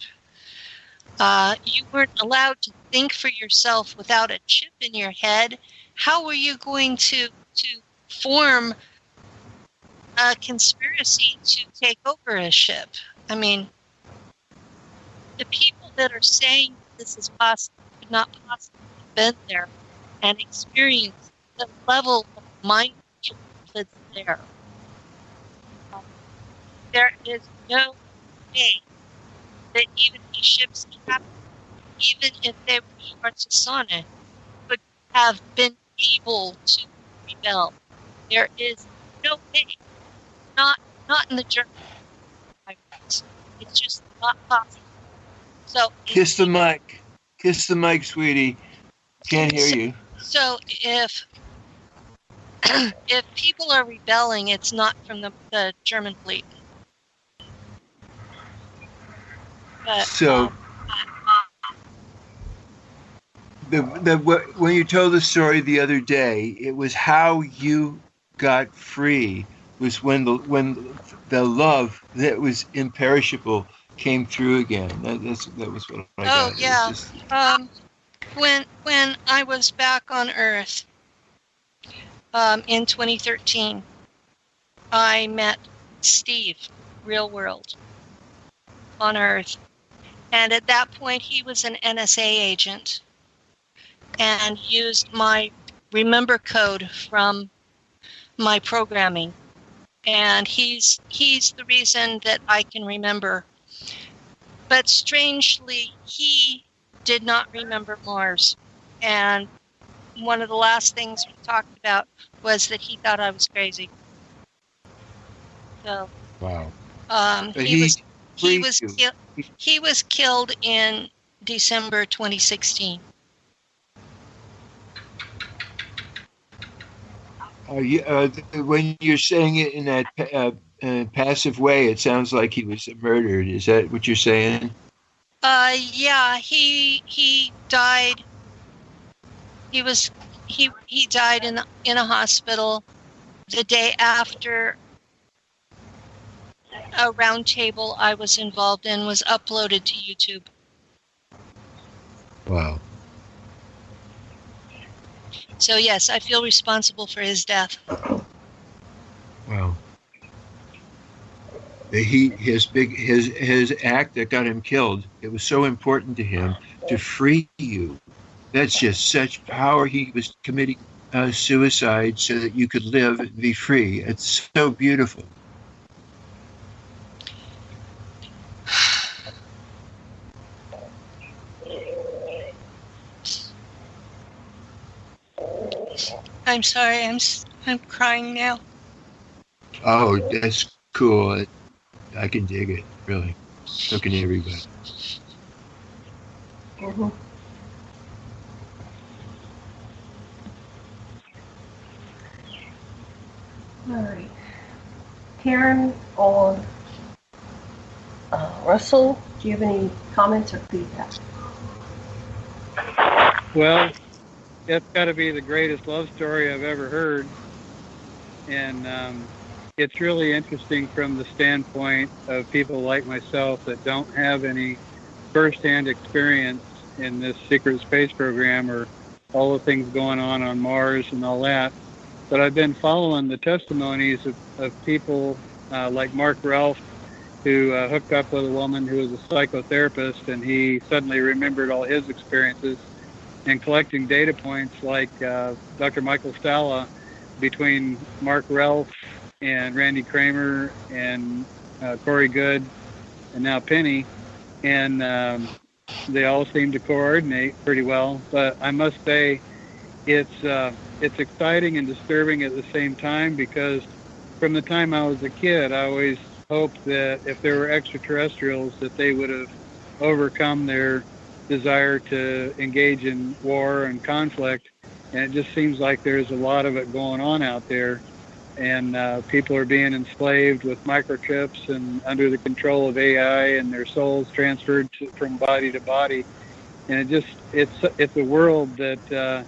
You weren't allowed to think for yourself without a chip in your head. How were you going to form a conspiracy to take over a ship? I mean, the people that are saying this is possible could not possibly have been there and experienced the level of mind control that's there. There is no way that even the ship's captain, even if they were Schwarzsonne, would have been able to rebel. There is no way. Not in the German. It's just not possible. So kiss the mic. Kiss the mic, sweetie. Can't hear you. So if people are rebelling, it's not from the German fleet. But, so when you told the story the other day, it was how you got free. Was when the love that was imperishable came through again. That was what I got. Oh yeah. When I was back on Earth in 2013, I met Steve, real world, on Earth, and at that point he was an NSA agent and used my remember code from my programming, and he's the reason that I can remember. But strangely, he did not remember Mars, and one of the last things we talked about was that he thought I was crazy. So wow. He was killed in December 2016. When you're saying it in that passive way, it sounds like he was murdered. Is that what you're saying? Yeah, he died. He died in a hospital the day after a round table I was involved in was uploaded to YouTube. Wow. So yes, I feel responsible for his death. Wow. His act that got him killed, it was so important to him to free you. That's just such power. He was committing suicide so that you could live and be free. It's so beautiful. I'm sorry, I'm crying now. Oh, that's cool. I can dig it, really. So can everybody. Mm-hmm. All right. Karen or Russell, do you have any comments or feedback? Well, it's got to be the greatest love story I've ever heard. And it's really interesting from the standpoint of people like myself that don't have any first-hand experience in this secret space program or all the things going on Mars and all that. But I've been following the testimonies of people like Mark Ralph, who hooked up with a woman who was a psychotherapist, and he suddenly remembered all his experiences, and collecting data points like Dr. Michael Stalla between Mark Ralph and Randy Kramer and Corey Good and now Penny, and they all seem to coordinate pretty well. But I must say it's exciting and disturbing at the same time, because from the time I was a kid, I always hoped that if there were extraterrestrials, that they would have overcome their desire to engage in war and conflict. And it just seems like there's a lot of it going on out there. And people are being enslaved with microchips and under the control of AI, and their souls transferred from body to body. And it's a world that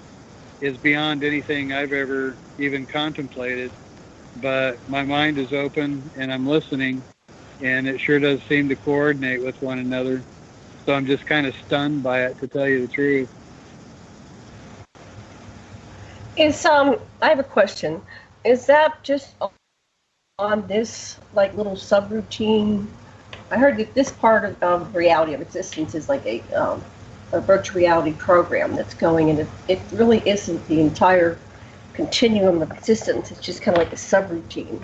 is beyond anything I've ever even contemplated. But my mind is open and I'm listening, and it sure does seem to coordinate with one another. So I'm just kind of stunned by it, to tell you the truth. I have a question. Is that just on this like little subroutine? I heard that this part of reality of existence is like a virtual reality program that's going, and it really isn't the entire continuum of existence. It's just kind of like a subroutine.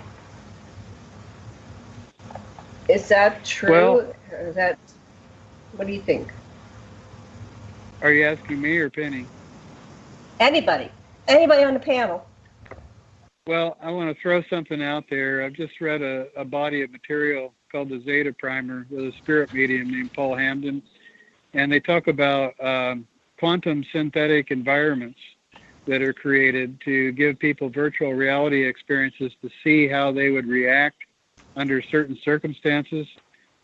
Is that true? Well, or is that, what do you think? Are you asking me or Penny? Anybody on the panel. Well, I want to throw something out there. I've just read a body of material called the Zeta Primer with a spirit medium named Paul Hamden, and they talk about quantum synthetic environments that are created to give people virtual reality experiences to see how they would react under certain circumstances.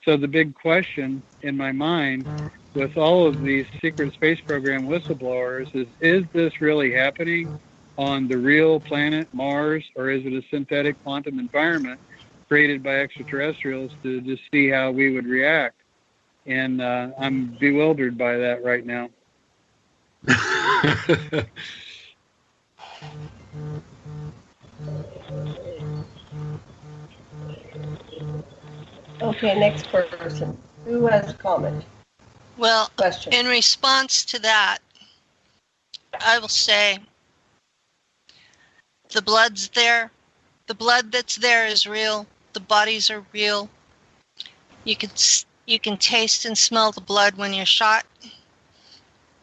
So the big question in my mind with all of these secret space program whistleblowers is this really happening on the real planet Mars, or is it a synthetic quantum environment created by extraterrestrials to just see how we would react? And I'm bewildered by that right now. Okay, next person. Who has a comment? Well, Question. In response to that, I will say the blood's there. The blood that's there is real. The bodies are real. You can taste and smell the blood when you're shot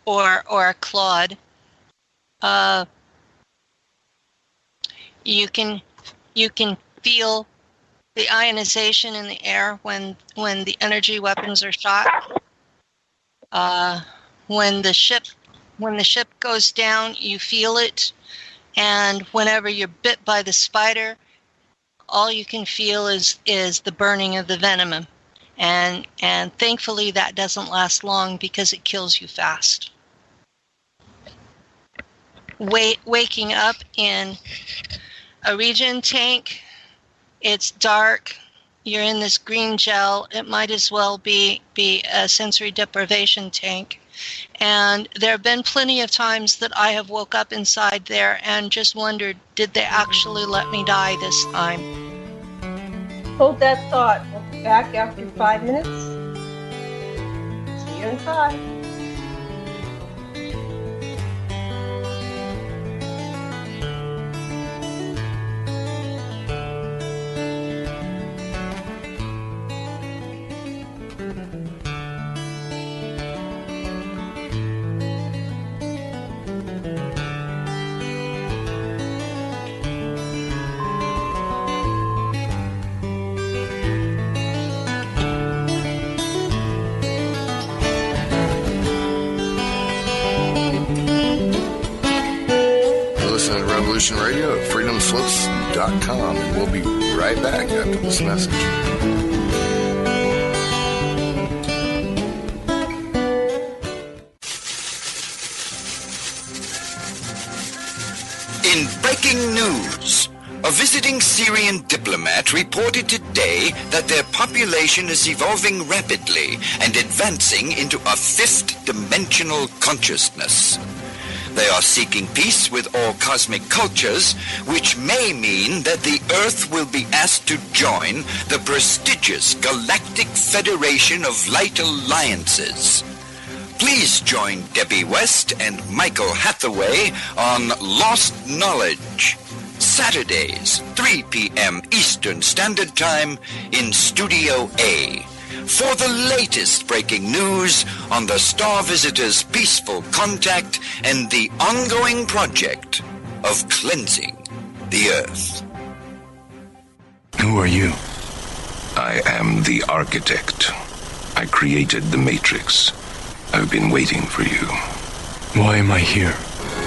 or clawed. You can feel the ionization in the air when the energy weapons are shot. When the ship goes down, you feel it, and whenever you're bit by the spider, all you can feel is the burning of the venom, and thankfully that doesn't last long because it kills you fast. Waking up in a regen tank, it's dark. You're in this green gel. It might as well be a sensory deprivation tank. And there have been plenty of times that I have woke up inside there and just wondered, did they actually let me die this time? Hold that thought. We'll be back after 5 minutes. See you in 5. Radio at freedomslips.com, and we'll be right back after this message. In breaking news, a visiting Syrian diplomat reported today that their population is evolving rapidly and advancing into a fifth dimensional consciousness. They are seeking peace with all cosmic cultures, which may mean that the Earth will be asked to join the prestigious Galactic Federation of Light Alliances. Please join Debbie West and Michael Hathaway on Lost Knowledge, Saturdays, 3 p.m. Eastern Standard Time in Studio A, for the latest breaking news on the Star Visitors' peaceful contact and the ongoing project of cleansing the Earth. Who are you? I am the architect. I created the Matrix. I've been waiting for you. Why am I here?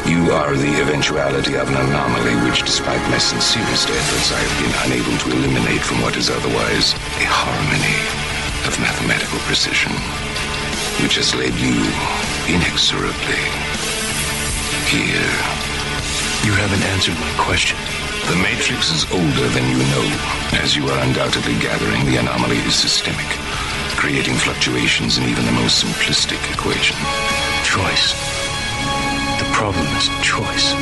You are the eventuality of an anomaly which, despite my sincerest efforts, I have been unable to eliminate from what is otherwise a harmony of mathematical precision, which has led you inexorably here. You haven't answered my question. The Matrix is older than you know, as you are undoubtedly gathering. The anomaly is systemic, creating fluctuations in even the most simplistic equation. Choice. The problem is choice.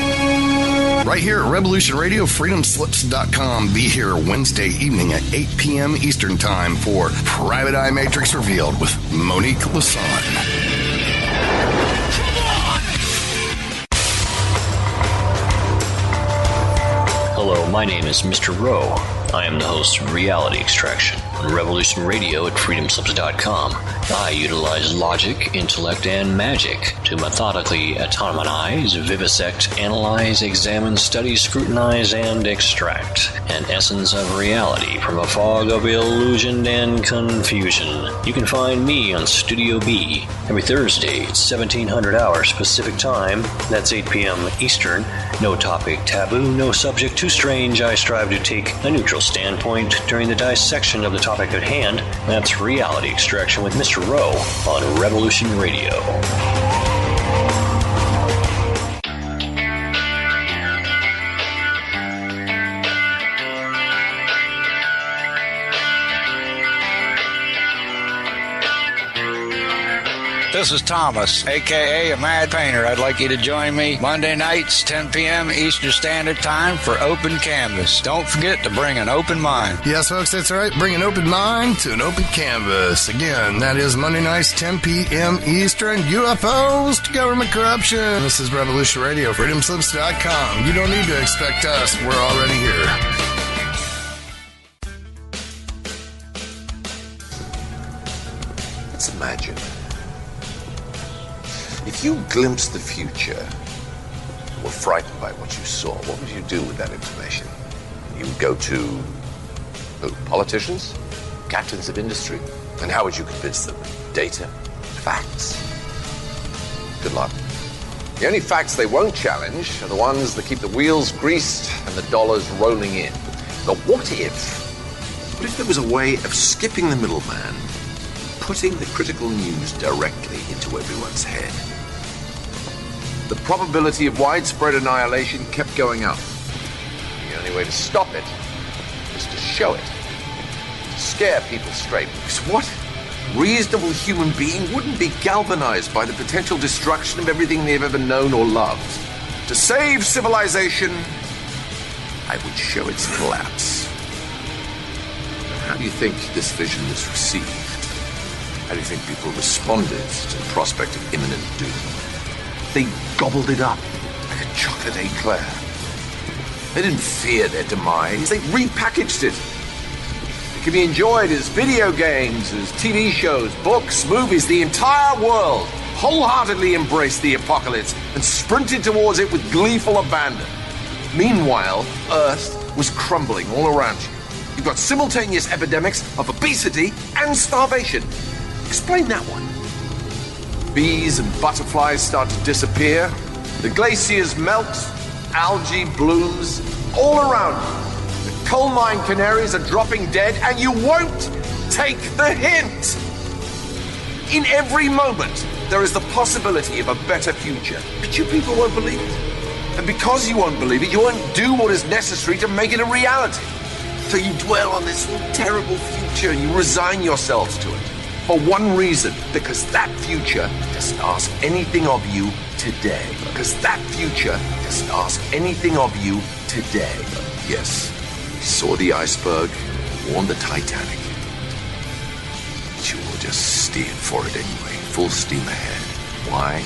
Right here at Revolution Radio, freedomslips.com. Be here Wednesday evening at 8 p.m. Eastern Time for Private Eye Matrix Revealed with Monique Lassonde. Hello, my name is Mr. Rowe. I am the host of Reality Extraction on Revolution Radio at freedomslips.com. I utilize logic, intellect, and magic to methodically autonomize, vivisect, analyze, examine, study, scrutinize, and extract an essence of reality from a fog of illusion and confusion. You can find me on Studio B every Thursday at 1700 hours Pacific Time. That's 8 p.m. Eastern. No topic taboo, no subject too strange. I strive to take a neutral standpoint during the dissection of the topic topic at hand. That's Reality Extraction with Mr. Rowe on Revolution Radio. This is Thomas, a.k.a. a Mad Painter. I'd like you to join me Monday nights, 10 p.m. Eastern Standard Time for Open Canvas. Don't forget to bring an open mind. Yes, folks, that's right. Bring an open mind to an open canvas. Again, that is Monday nights, 10 p.m. Eastern. UFOs to government corruption. This is Revolution Radio, freedomslips.com. You don't need to expect us. We're already here. Let's imagine. If you glimpsed the future, were frightened by what you saw, what would you do with that information? You would go to who? Politicians? Captains of industry? And how would you convince them? Data? Facts? Good luck. The only facts they won't challenge are the ones that keep the wheels greased and the dollars rolling in. But what if there was a way of skipping the middleman, putting the critical news directly into everyone's head? The probability of widespread annihilation kept going up. The only way to stop it is to show it. To scare people straight. Because what reasonable human being wouldn't be galvanized by the potential destruction of everything they've ever known or loved? To save civilization, I would show its collapse. How do you think this vision was received? How do you think people responded to the prospect of imminent doom? They gobbled it up like a chocolate eclair. They didn't fear their demise. They repackaged it. It can be enjoyed as video games, as TV shows, books, movies. The entire world wholeheartedly embraced the apocalypse and sprinted towards it with gleeful abandon. Meanwhile, Earth was crumbling all around you. You've got simultaneous epidemics of obesity and starvation. Explain that one. Bees and butterflies start to disappear. The glaciers melt. Algae blooms all around you. The coal mine canaries are dropping dead, and you won't take the hint. In every moment, there is the possibility of a better future. But you people won't believe it. And because you won't believe it, you won't do what is necessary to make it a reality. So you dwell on this terrible future and you resign yourselves to it. For one reason, because that future doesn't ask anything of you today. Because that future doesn't ask anything of you today. Yes, we saw the iceberg, warned the Titanic. But you will just steer for it anyway, full steam ahead. Why?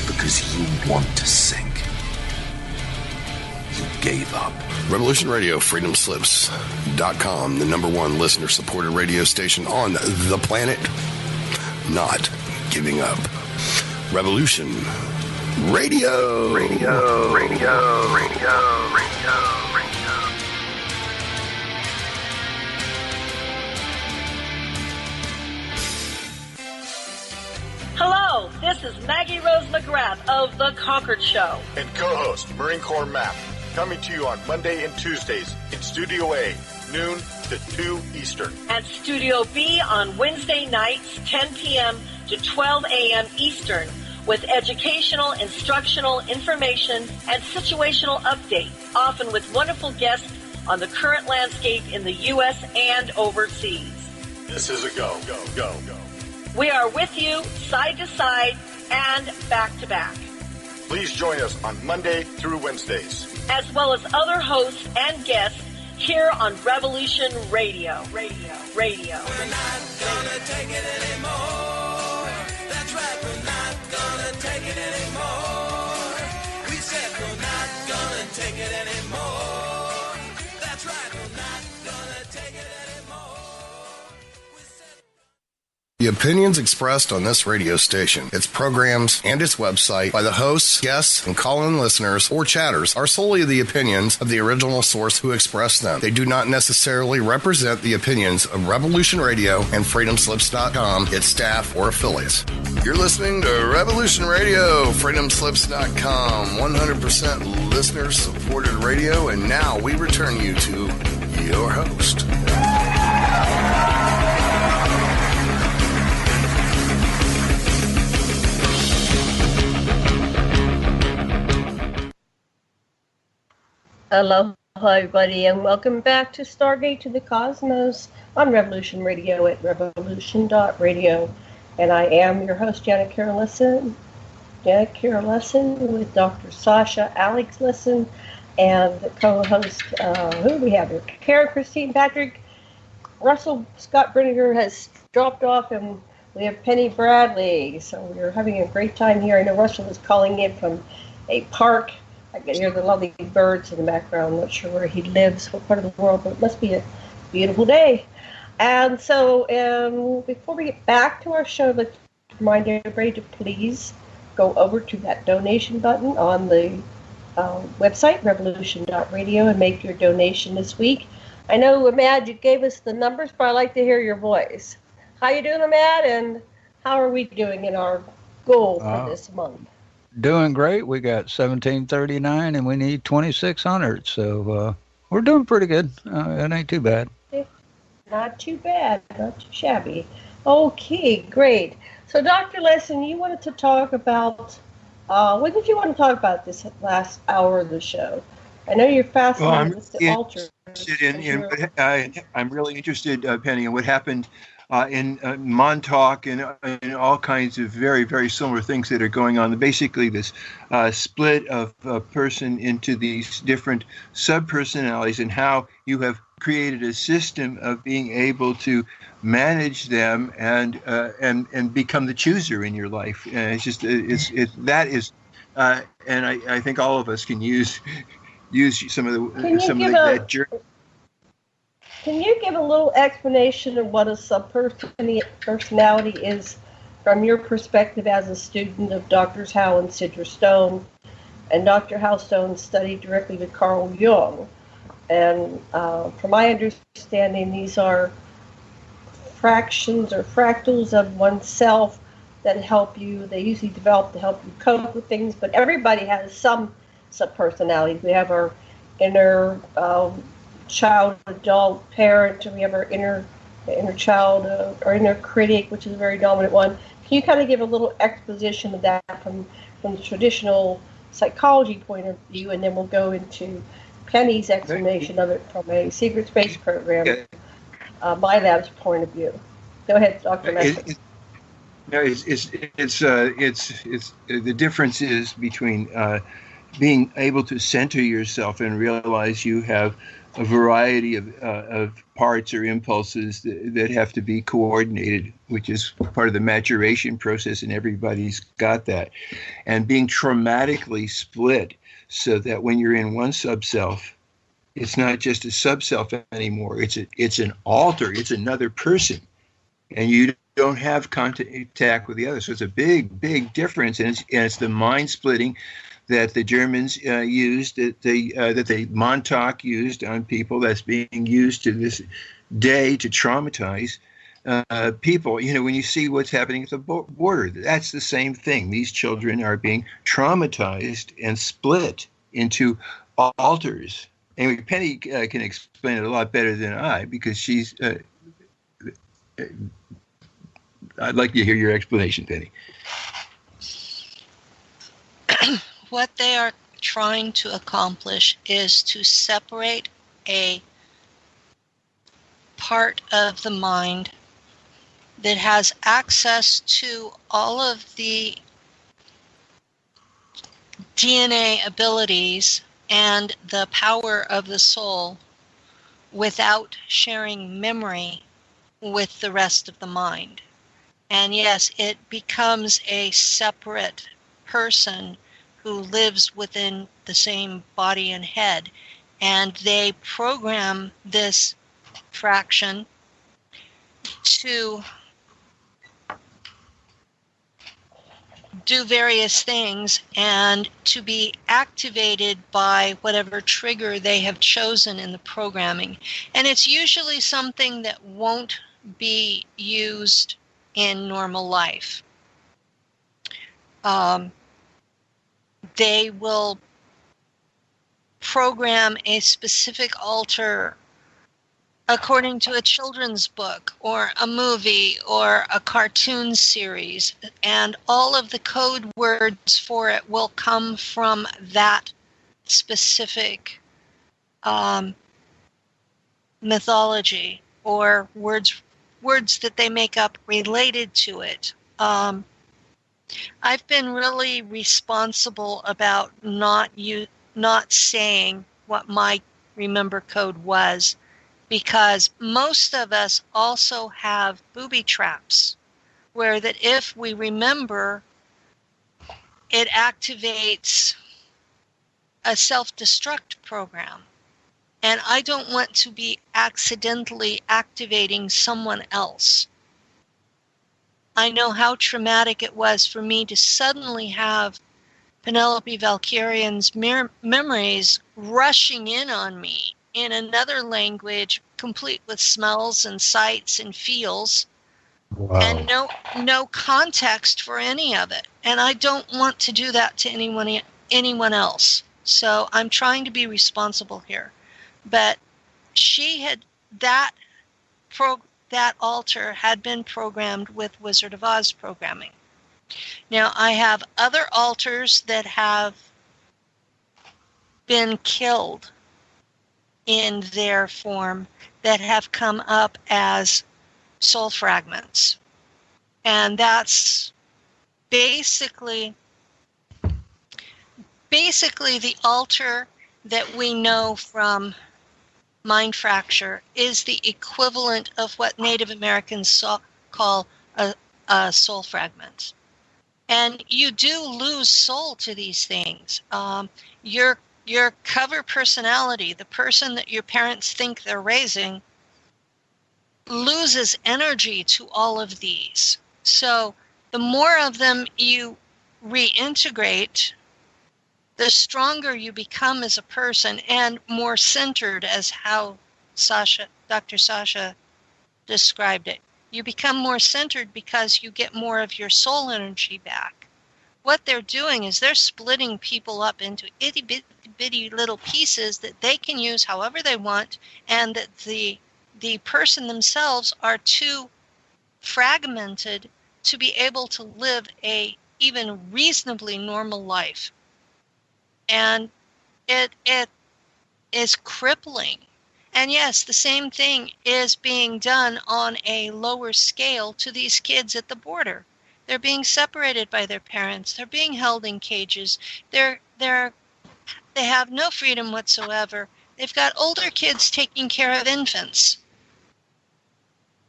Because you want to sink. You gave up. Revolution Radio, freedomslips.com, the number one listener-supported radio station on the planet. Not giving up. Revolution Radio. Radio. Hello, this is Maggie Rose McGrath of The Concord Show. And co-host Marine Corps Map, coming to you on Monday and Tuesdays in Studio A, noon to 2 Eastern. And Studio B on Wednesday nights, 10 p.m. to 12 a.m. Eastern, with educational, instructional, information, and situational updates, often with wonderful guests on the current landscape in the U.S. and overseas. This is a go. We are with you, side to side, and back to back. Please join us on Monday through Wednesdays, as well as other hosts and guests here on Revolution Radio. We're not gonna take it anymore. That's right, we're not gonna take it anymore. We said we're not gonna take it anymore. That's right, we're not gonna take it anymore. The opinions expressed on this radio station, its programs, and its website by the hosts, guests, and call-in listeners or chatters are solely the opinions of the original source who expressed them. They do not necessarily represent the opinions of Revolution Radio and freedomslips.com, its staff, or affiliates. You're listening to Revolution Radio, freedomslips.com, 100% listener-supported radio, and now we return you to your host. Hello, everybody, and welcome back to Stargate to the Cosmos on Revolution Radio at revolution.radio. And I am your host, Janet Carol Lesson with Dr. Sasha, Alex Lesson, and the co-host, who do we have here? Karen, Christine, Patrick, Russell Scott Brinegar has dropped off, and we have Penny Bradley. So we're having a great time here. I know Russell is calling in from a park. I can hear the lovely birds in the background. I'm not sure where he lives, what part of the world, but it must be a beautiful day. And so before we get back to our show, let's remind everybody to please go over to that donation button on the website, revolution.radio, and make your donation this week. I know, Ahmad, you gave us the numbers, but I'd like to hear your voice. How you doing, Ahmad, and how are we doing in our goal for this month? Doing great. We got 1739 and we need 2600. So we're doing pretty good. It ain't too bad. Not too bad. Not too shabby. Okay, great. So, Dr. Lesson, you wanted to talk about, what did you want to talk about this last hour of the show? I know you're fascinated with the altars. I'm really interested, Penny, in what happened in Montauk and in all kinds of very, very similar things that are going on. Basically, this split of a person into these different subpersonalities, and how you have created a system of being able to manage them and become the chooser in your life. And it's just and I think all of us can use some of that journey. Can you give a little explanation of what a subpersonality is from your perspective as a student of Drs. Howe and Sidra Stone? And Dr. Howe Stone studied directly with Carl Jung. And from my understanding, these are fractions or fractals of oneself that help you. They usually develop to help you cope with things, but everybody has some subpersonalities. We have our inner child, adult, parent, and we have our inner child, or inner critic, which is a very dominant one. Can you kind of give a little exposition of that from the traditional psychology point of view, and then we'll go into Penny's explanation of it from a secret space program, my lab's point of view. Go ahead, Dr. Messer. It's the difference is between being able to center yourself and realize you have a variety of parts or impulses that have to be coordinated, which is part of the maturation process, and everybody's got that. And being traumatically split so that when you're in one subself, it's not just a subself anymore. It's an alter. It's another person, and you don't have contact with the other. So it's a big, big difference, and it's the mind splitting that the Germans used, that the Montauk used on people, that's being used to this day to traumatize people. You know, when you see what's happening at the border, that's the same thing. These children are being traumatized and split into alters. Anyway, Penny can explain it a lot better than I, because she's... I'd like to hear your explanation, Penny. What they are trying to accomplish is to separate a part of the mind that has access to all of the DNA abilities and the power of the soul without sharing memory with the rest of the mind. And yes, it becomes a separate person who lives within the same body and head. And they program this fraction to do various things and to be activated by whatever trigger they have chosen in the programming. And it's usually something that won't be used in normal life. They will program a specific alter according to a children's book or a movie or a cartoon series, and all of the code words for it will come from that specific mythology or words that they make up related to it. I've been really responsible about not saying what my remember code was, because most of us also have booby traps where that if we remember, it activates a self-destruct program. And I don't want to be accidentally activating someone else. I know how traumatic it was for me to suddenly have Penelope Valkyrian's memories rushing in on me in another language, complete with smells and sights and feels, and no context for any of it. And I don't want to do that to anyone else. So I'm trying to be responsible here. But she had that altar had been programmed with Wizard of Oz programming. Now I have other altars that have been killed in their form that have come up as soul fragments. And that's basically the altar that we know from Mind Fracture is the equivalent of what Native Americans call a soul fragment. And you do lose soul to these things. Your cover personality, the person that your parents think they're raising, loses energy to all of these. So the more of them you reintegrate, the stronger you become as a person and more centered, as how Dr. Sasha described it. You become more centered because you get more of your soul energy back. What they're doing is they're splitting people up into itty-bitty little pieces that they can use however they want, and that the person themselves are too fragmented to be able to live a even reasonably normal life. And it is crippling. And yes, the same thing is being done on a lower scale to these kids at the border. They're being separated by their parents. They're being held in cages. They have no freedom whatsoever. They've got older kids taking care of infants.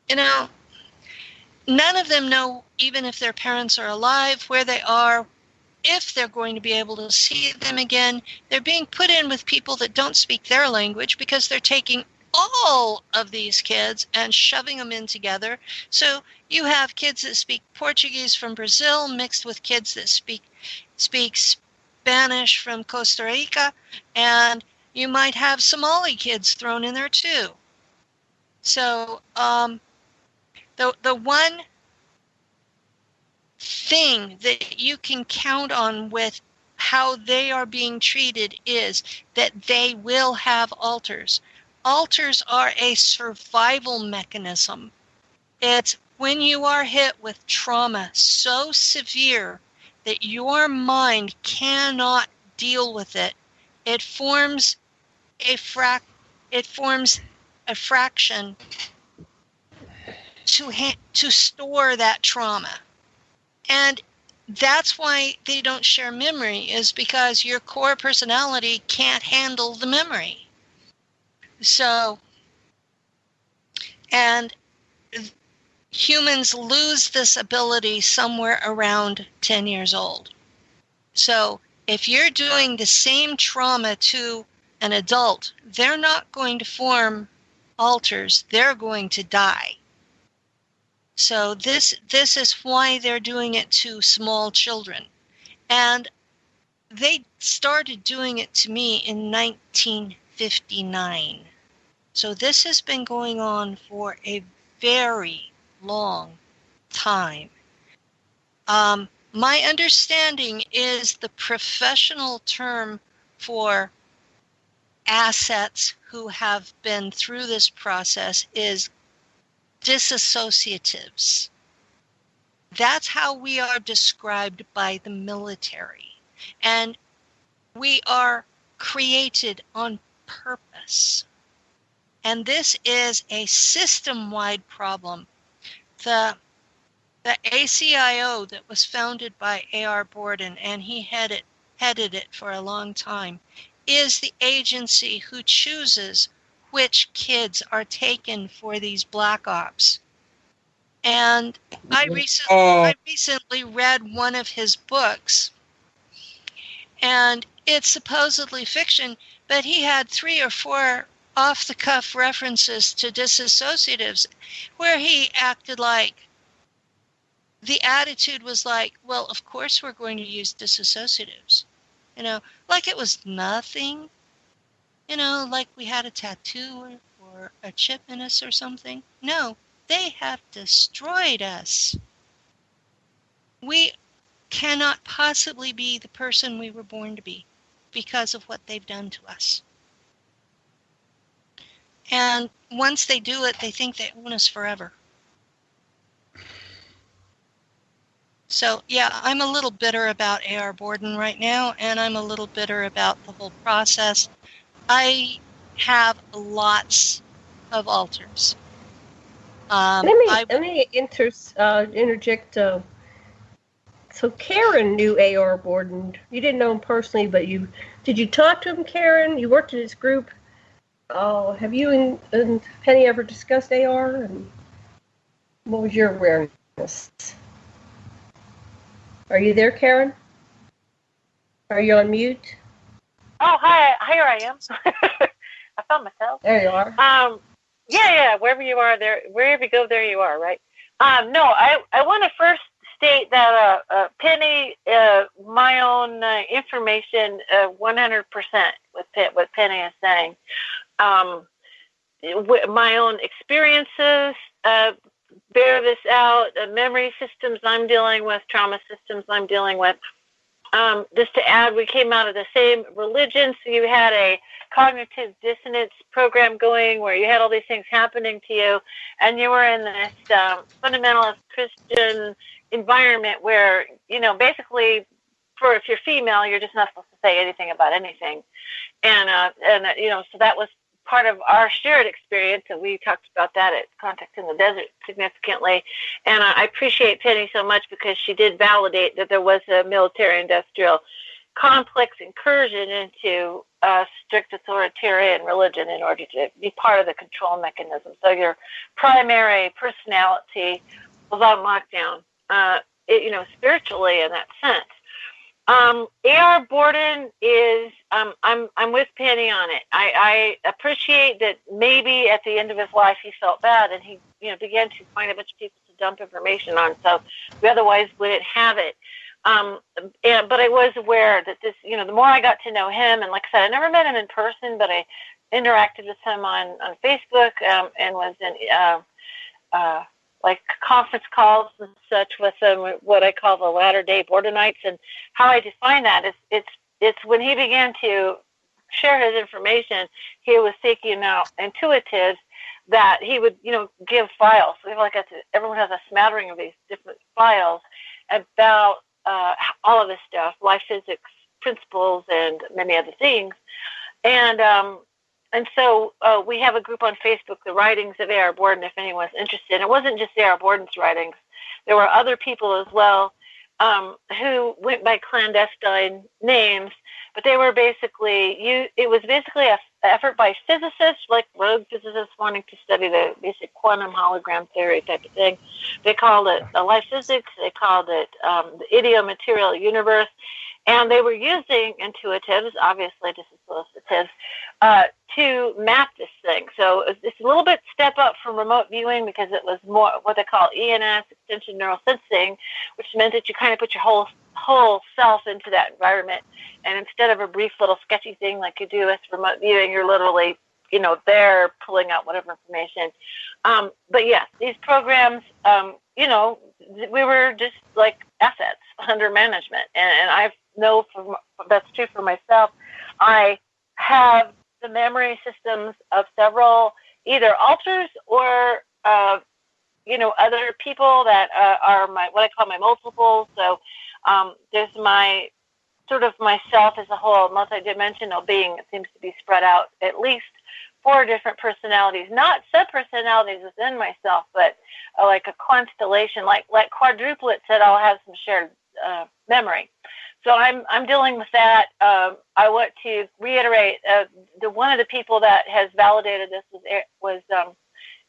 You know, none of them know, even if their parents are alive, where they are, if they're going to be able to see them again. They're being put in with people that don't speak their language because they're taking all of these kids and shoving them in together. So you have kids that speak Portuguese from Brazil mixed with kids that speak Spanish from Costa Rica, and you might have Somali kids thrown in there too. So the one thing that you can count on with how they are being treated is that they will have altars. Altars are a survival mechanism. It's when you are hit with trauma so severe that your mind cannot deal with it, it forms a fraction to store that trauma. And that's why they don't share memory, is because your core personality can't handle the memory. So, and humans lose this ability somewhere around 10 years old. So if you're doing the same trauma to an adult, they're not going to form altars, they're going to die. So this is why they're doing it to small children. And they started doing it to me in 1959. So this has been going on for a very long time. My understanding is the professional term for assets who have been through this process is disassociatives. That's how we are described by the military. And we are created on purpose. And this is a system-wide problem. The ACIO that was founded by A.R. Borden, and he headed it for a long time, is the agency who chooses which kids are taken for these black ops. And I recently read one of his books, and it's supposedly fiction, but he had 3 or 4 off-the-cuff references to disassociatives where he acted like, the attitude was like, well, of course we're going to use disassociatives. You know, like it was nothing. You know, like we had a tattoo or a chip in us or something. No, they have destroyed us. We cannot possibly be the person we were born to be because of what they've done to us. And once they do it, they think they own us forever. So, yeah, I'm a little bitter about A.R. Borden right now, and I'm a little bitter about the whole process. I have lots of alters. Let me interject. So Karen knew A.R. Borden. You didn't know him personally, but did you talk to him, Karen? You worked in his group. Oh, have you and Penny ever discussed A.R.? And what was your awareness? Are you there, Karen? Are you on mute? Oh, hi. Here I am. I found myself. There you are. Yeah. Wherever you are, wherever you go, there you are, right? No, I want to first state that Penny, my own information, 100% with what Penny is saying. My own experiences bear this out. Memory systems I'm dealing with, trauma systems I'm dealing with. Just to add, we came out of the same religion, so you had a cognitive dissonance program going where you had all these things happening to you, and you were in this fundamentalist Christian environment where, you know, basically, if you're female, you're just not supposed to say anything about anything, and you know, so that was part of our shared experience, and we talked about that at Contact in the Desert significantly. And I appreciate Penny so much because she did validate that there was a military-industrial complex incursion into strict authoritarian religion in order to be part of the control mechanism. So your primary personality was on lockdown, spiritually in that sense. A.R. Borden is, I'm with Penny on it. I appreciate that maybe at the end of his life he felt bad and he, began to find a bunch of people to dump information on, so we otherwise wouldn't have it. But I was aware that this, the more I got to know him, and like I said, I never met him in person, but I interacted with him on Facebook and was in like conference calls and such with him, what I call the latter-day Bordenites. And how I define that is it's when he began to share his information, he was seeking out intuitives that he would, give files. So everyone has a smattering of these different files about all of this stuff, life physics principles and many other things. And so we have a group on Facebook, The Writings of A.R. Borden, if anyone's interested. It wasn't just A.R. Borden's writings. There were other people as well who went by clandestine names, but they were it was basically an effort by physicists, like rogue physicists wanting to study the basic quantum hologram theory type of thing. They called it life physics. They called it the idiomaterial universe. And they were using intuitives, obviously disassociatives, to map this thing. So it's a little bit step up from remote viewing because it was more what they call ENS, extension neural sensing, which meant that you kind of put your whole self into that environment. And instead of a brief little sketchy thing like you do with remote viewing, you're literally, there pulling out whatever information. But yes, these programs, we were just like assets under management. And I know that's true for myself. I have the the memory systems of several either alters or other people that are what I call my multiples. So there's my sort of myself as a whole multidimensional being that seems to be spread out at least 4 different personalities, not sub-personalities within myself, but like a constellation, like quadruplets that all have some shared memory. So I'm dealing with that. I want to reiterate one of the people that has validated this was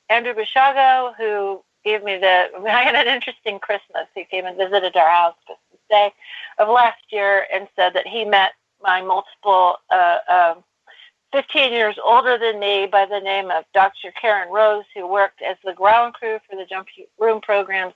Andrew Bishago, who gave me I had an interesting Christmas. He came and visited our house Christmas Day of last year and said that he met my multiple 15 years older than me by the name of Dr. Karen Rose, who worked as the ground crew for the jump room programs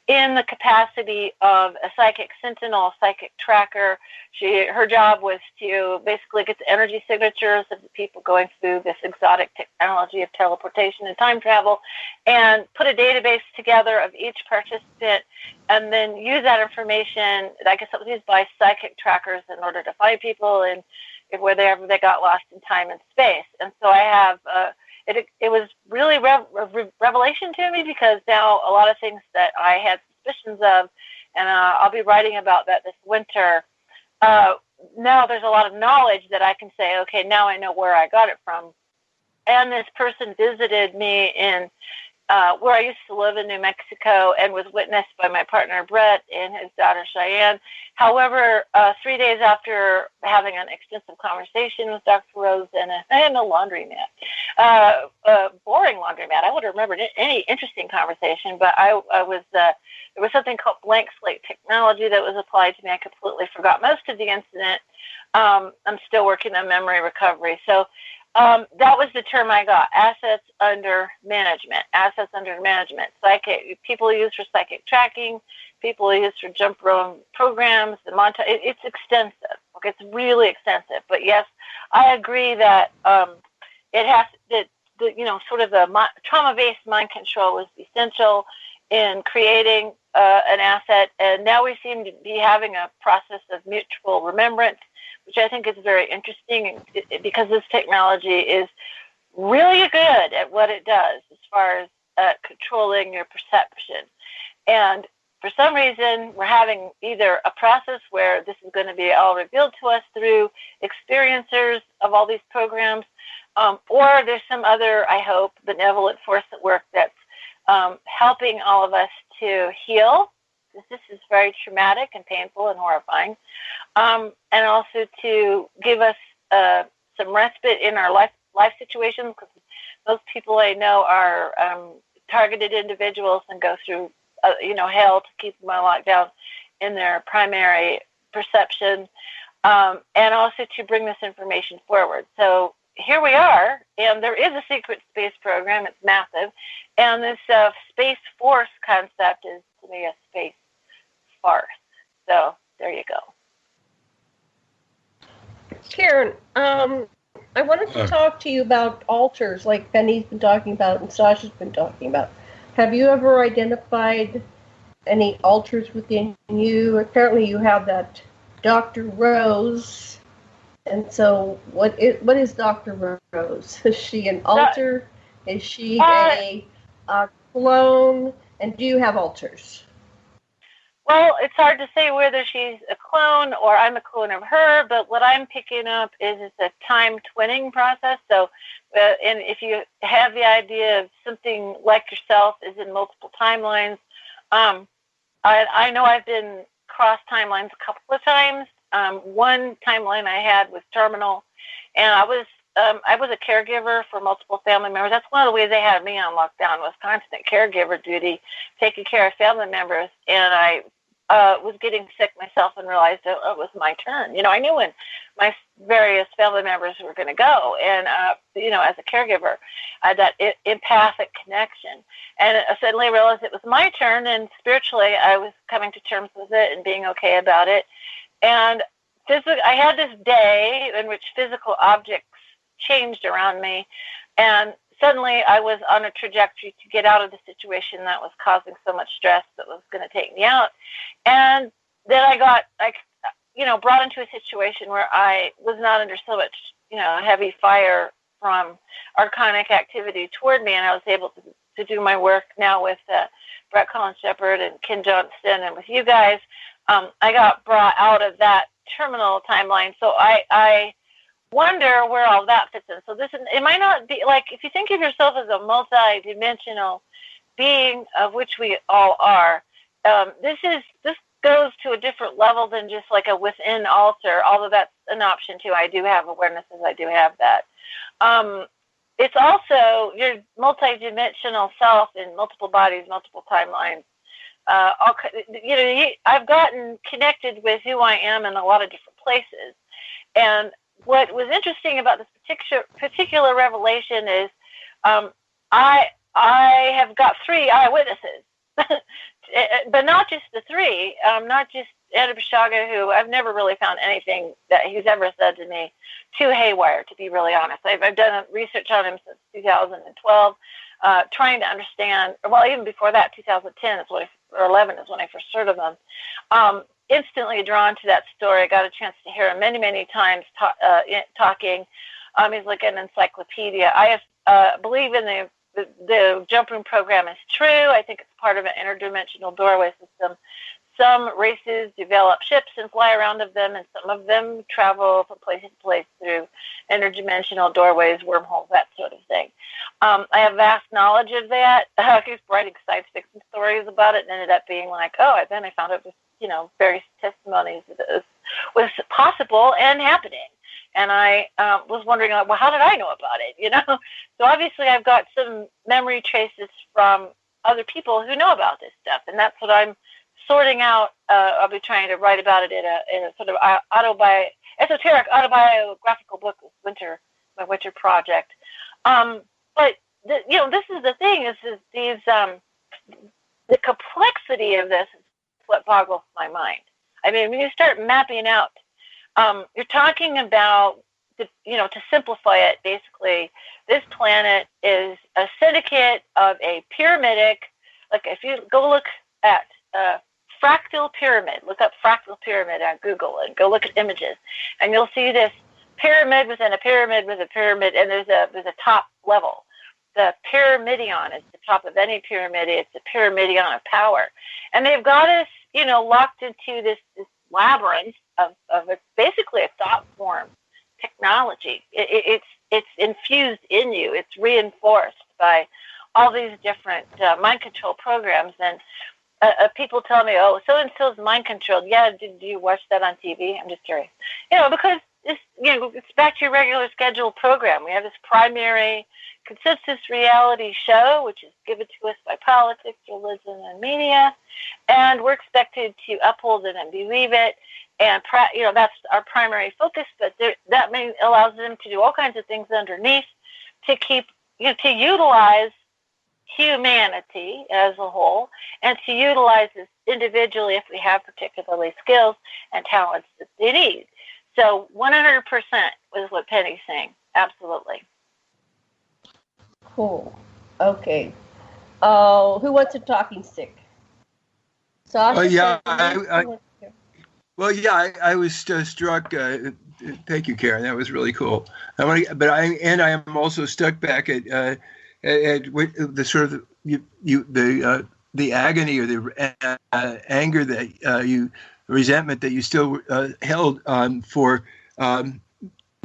in the capacity of a psychic sentinel, psychic tracker. Her job was to basically get the energy signatures of the people going through this exotic technology of teleportation and time travel and put a database together of each participant and then use that information, I guess it was used by psychic trackers in order to find people and wherever they got lost in time and space. And so I have, it was really revelation to me, because now a lot of things that I had suspicions of, and I'll be writing about that this winter, now there's a lot of knowledge that I can say, okay, now I know where I got it from. And this person visited me in where I used to live in New Mexico and was witnessed by my partner Brett and his daughter Cheyenne. However, 3 days after having an extensive conversation with Dr. Rose and a laundromat, boring laundromat, I would have remembered any interesting conversation, but I was there was something called blank slate technology that was applied to me. I completely forgot most of the incident. I'm still working on memory recovery. So that was the term I got, assets under management. Assets under management. Psychic, people use for psychic tracking, people use for jump room programs, it's extensive. Okay, it's really extensive. But yes, I agree that it has sort of the trauma-based mind control is essential in creating an asset, and now we seem to be having a process of mutual remembrance, which I think is very interesting because this technology is really good at what it does as far as controlling your perception. And for some reason, we're having either a process where this is going to be all revealed to us through experiencers of all these programs, or there's some other, I hope, benevolent force at work that's helping all of us to heal. This is very traumatic and painful and horrifying, and also to give us some respite in our life situations, because most people I know are targeted individuals and go through hell to keep them locked down in their primary perception, and also to bring this information forward. So here we are, and there is a secret space program. It's massive, and this Space Force concept is, to me, a space farce. So there you go. Karen, I wanted to talk to you about alters, like Penny's been talking about and Sasha's been talking about. Have you ever identified any alters within you? Apparently you have that Dr. Rose. And so what is Dr. Rose? Is she an alter? Is she a clone? And do you have alters? Well, it's hard to say whether she's a clone or I'm a clone of her, but what I'm picking up is it's a time twinning process. So, and if you have the idea of something like yourself is in multiple timelines, I know I've been cross timelines a couple of times. One timeline I had was terminal, and I was a caregiver for multiple family members. That's one of the ways they had me on lockdown, was constant caregiver duty, taking care of family members. And I was getting sick myself and realized it was my turn. I knew when my various family members were going to go. And, as a caregiver, I had that empathic connection. And I suddenly realized it was my turn, and spiritually I was coming to terms with it and being okay about it. And I had this day in which physical objects changed around me, and suddenly I was on a trajectory to get out of the situation that was causing so much stress that was going to take me out. And then I got brought into a situation where I was not under so much heavy fire from archonic activity toward me, and I was able to do my work now with Brett Collins Shepard and Ken Johnston and with you guys. I got brought out of that terminal timeline, so I wonder where all that fits in. So it might not be like, if you think of yourself as a multi-dimensional being, of which we all are, this goes to a different level than just like a within altar, although that's an option too. I do have awarenesses, I do have that. It's also your multi-dimensional self in multiple bodies, multiple timelines. I've gotten connected with who I am in a lot of different places. And what was interesting about this particular revelation is I have got 3 eyewitnesses, but not just the 3, not just Ed Bishaga, who I've never really found anything that he's ever said to me too haywire, to be really honest. I've done research on him since 2012, trying to understand, well, even before that, 2010 is or 11 is when I first heard of him. Instantly drawn to that story. I got a chance to hear him many, many times talking. He's like an encyclopedia. I believe in the jump room program is true. I think it's part of an interdimensional doorway system. Some races develop ships and fly around of them, and some of them travel from place to place through interdimensional doorways, wormholes, that sort of thing. I have vast knowledge of that. I was writing science fiction stories about it, and ended up being like, then I found out just, various testimonies that it was possible and happening. And I was wondering, well, how did I know about it? So obviously I've got some memory traces from other people who know about this stuff, and that's what I'm sorting out. I'll be trying to write about it in a sort of esoteric autobiographical book with my winter project. But this is the thing: is these the complexity of this is what boggles my mind. I mean, when you start mapping out, you're talking about to simplify it, basically, this planet is a syndicate of a pyramidic. Like if you go look at fractal pyramid, look up fractal pyramid on Google and go look at images, and you'll see this pyramid within a pyramid with a pyramid, and there's a top level. The pyramidion is the top of any pyramid. It's a pyramidion of power, and they've got us, locked into this labyrinth of basically a thought form technology. It's infused in you. It's reinforced by all these different mind control programs. And people tell me, oh, so-and-so's mind controlled. Yeah, do you watch that on TV? I'm just curious. Because it's back to your regular scheduled program. We have this primary consensus reality show, which is given to us by politics, religion, and media, and we're expected to uphold it and believe it. And that's our primary focus, but that allows them to do all kinds of things underneath to keep, to utilize humanity as a whole, and to utilize this individually if we have particularly skills and talents that they need. So 100% is what Penny's saying. Absolutely. Cool. Okay. Who wants a talking stick? Sasha? I was struck. Thank you, Karen. That was really cool. I am also stuck back at the sort of the agony or the anger that resentment that you still held for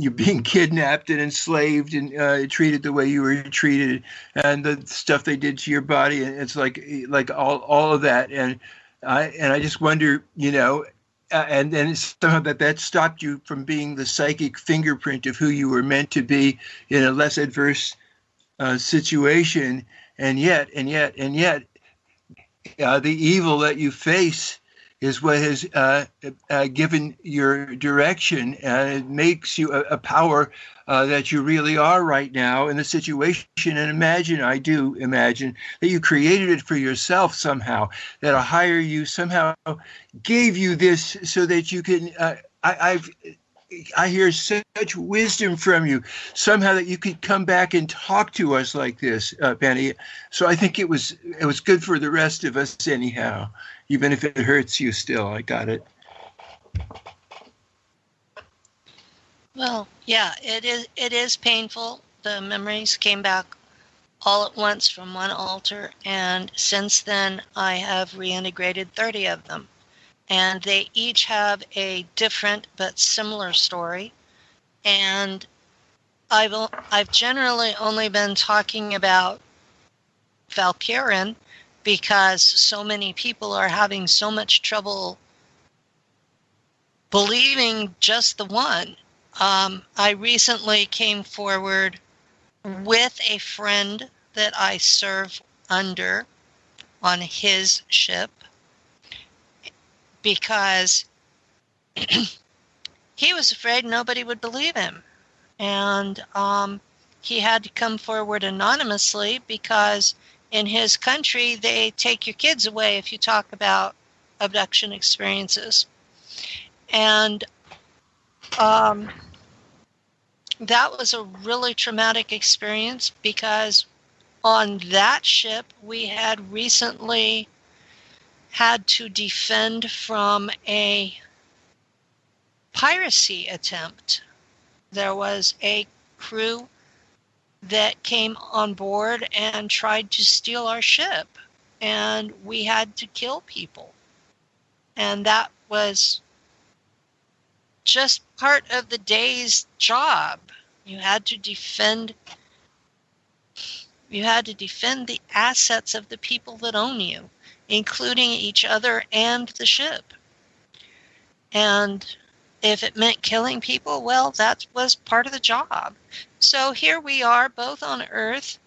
you being kidnapped and enslaved and treated the way you were treated, and the stuff they did to your body, and it's like all of that, and I just wonder, and then somehow that stopped you from being the psychic fingerprint of who you were meant to be in a less adverse situation, and yet, the evil that you face is what has given your direction, and it makes you a power that you really are right now in the situation. And I do imagine that you created it for yourself somehow, that a higher you somehow gave you this so that you can, I hear such wisdom from you, somehow that you could come back and talk to us like this, Penny. So I think it was good for the rest of us anyhow, even if it hurts you still. I got it. Well, yeah, it is painful. The memories came back all at once from one altar, and since then I have reintegrated 30 of them. And they each have a different but similar story. And I've generally only been talking about Valkyrin because so many people are having so much trouble believing just the one. I recently came forward with a friend that I serve under on his ship because he was afraid nobody would believe him. And he had to come forward anonymously because in his country, they take your kids away if you talk about abduction experiences. And that was a really traumatic experience because on that ship, we had recently had to defend from a piracy attempt. There was a crew that came on board and tried to steal our ship, and we had to kill people. And that was just part of the day's job. You had to defend the assets of the people that own you, including each other and the ship. And if it meant killing people, well, that was part of the job. So here we are, both on Earth,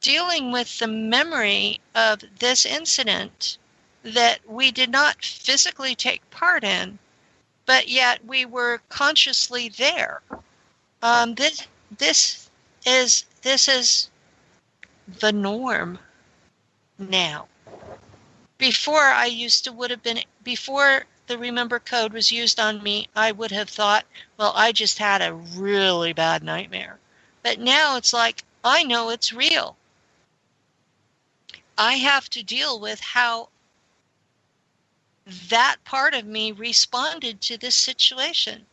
dealing with the memory of this incident that we did not physically take part in, but yet we were consciously there. This is the norm now. Before the Remember Code was used on me, I would have thought, well, I just had a really bad nightmare. But now it's like, I know it's real. I have to deal with how that part of me responded to this situation.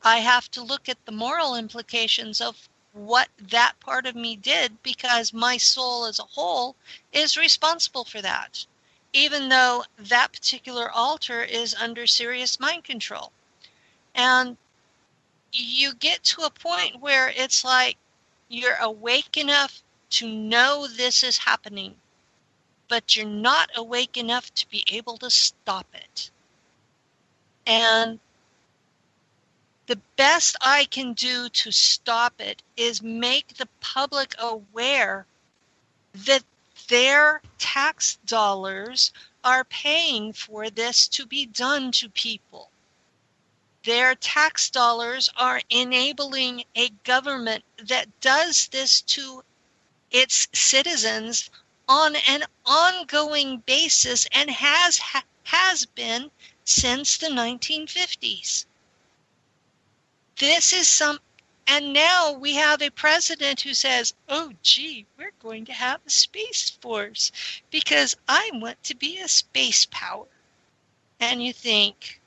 I have to look at the moral implications of what that part of me did because my soul as a whole is responsible for that, even though that particular altar is under serious mind control. And you get to a point where it's like you're awake enough to know this is happening, but you're not awake enough to be able to stop it. And the best I can do to stop it is make the public aware that their tax dollars are paying for this to be done to people. Their tax dollars are enabling a government that does this to its citizens on an ongoing basis and has been since the 1950s. And now we have a president who says, oh, gee, we're going to have a space force because I want to be a space power. And you think,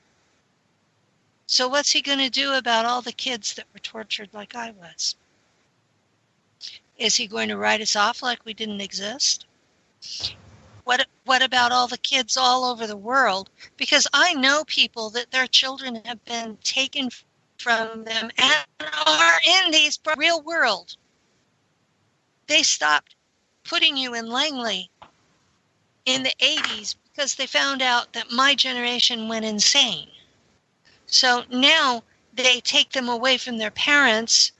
so what's he going to do about all the kids that were tortured like I was? Is he going to write us off like we didn't exist? What about all the kids all over the world? Because I know people that their children have been taken from them and are in these real world. They stopped putting you in Langley in the 80s because they found out that my generation went insane. So now they take them away from their parents,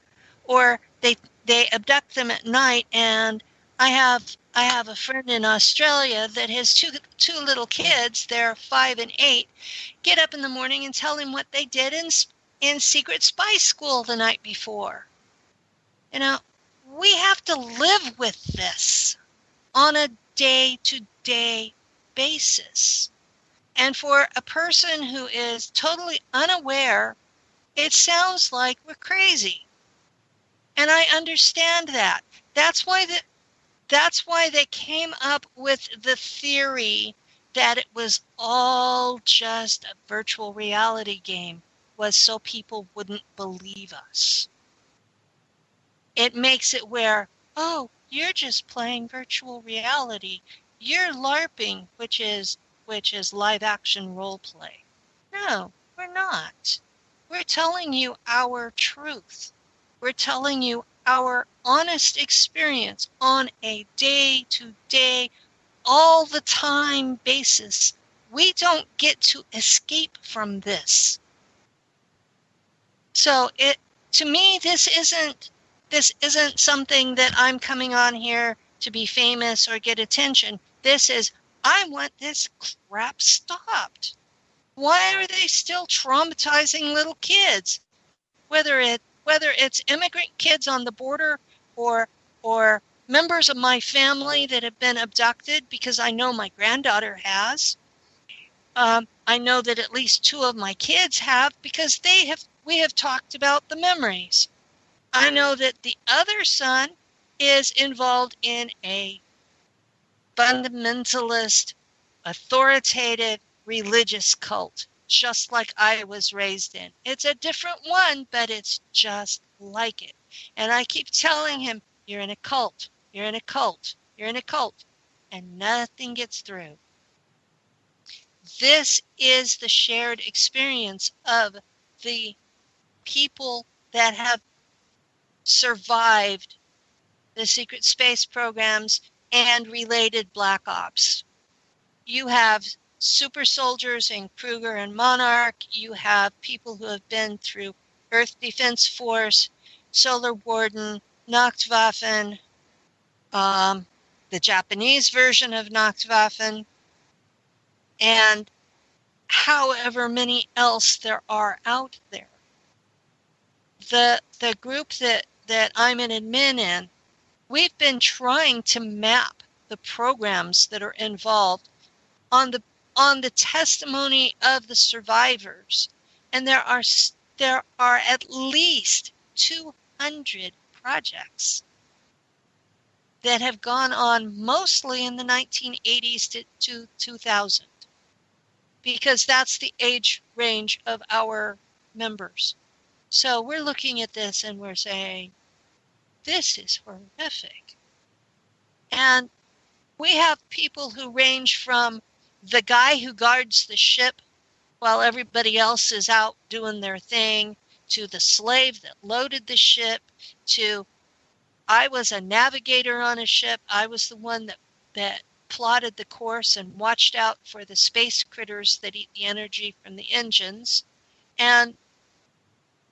or they abduct them at night. And I have a friend in Australia that has two little kids, they're 5 and 8, get up in the morning and tell him what they did in secret spy school the night before. You know, we have to live with this on a day-to-day basis. And for a person who is totally unaware, it sounds like we're crazy. And I understand that. That's why they came up with the theory that it was all just a virtual reality game. was so people wouldn't believe us. It makes it where, oh, you're just playing virtual reality. You're LARPing, which is live action role play. No, we're not. We're telling you our truth. We're telling you our honest experience on a day-to-day, all the time basis. We don't get to escape from this. So to me, this isn't something that I'm coming on here to be famous or get attention. This is, I want this crap stopped. Why are they still traumatizing little kids? Whether it's immigrant kids on the border or members of my family that have been abducted, because I know my granddaughter has. I know that at least 2 of my kids have, because we have talked about the memories. I know that the other son is involved in a fundamentalist, authoritative, religious cult, just like I was raised in. It's a different one, but it's just like it. And I keep telling him, you're in a cult, you're in a cult, you're in a cult, and nothing gets through. This is the shared experience of the people that have survived the secret space programs and related black ops. You have super soldiers in Kruger and Monarch. You have people who have been through Earth Defense Force, Solar Warden, Nachtwaffen, the Japanese version of Nachtwaffen, and however many else there are out there. The group that I'm an admin in, we've been trying to map the programs that are involved on the testimony of the survivors, and there are at least 200 projects that have gone on mostly in the 1980s to 2000, because that's the age range of our members. So we're looking at this and we're saying, this is horrific. And we have people who range from the guy who guards the ship while everybody else is out doing their thing, to the slave that loaded the ship, to I was a navigator on a ship. I was the one that plotted the course and watched out for the space critters that eat the energy from the engines. And,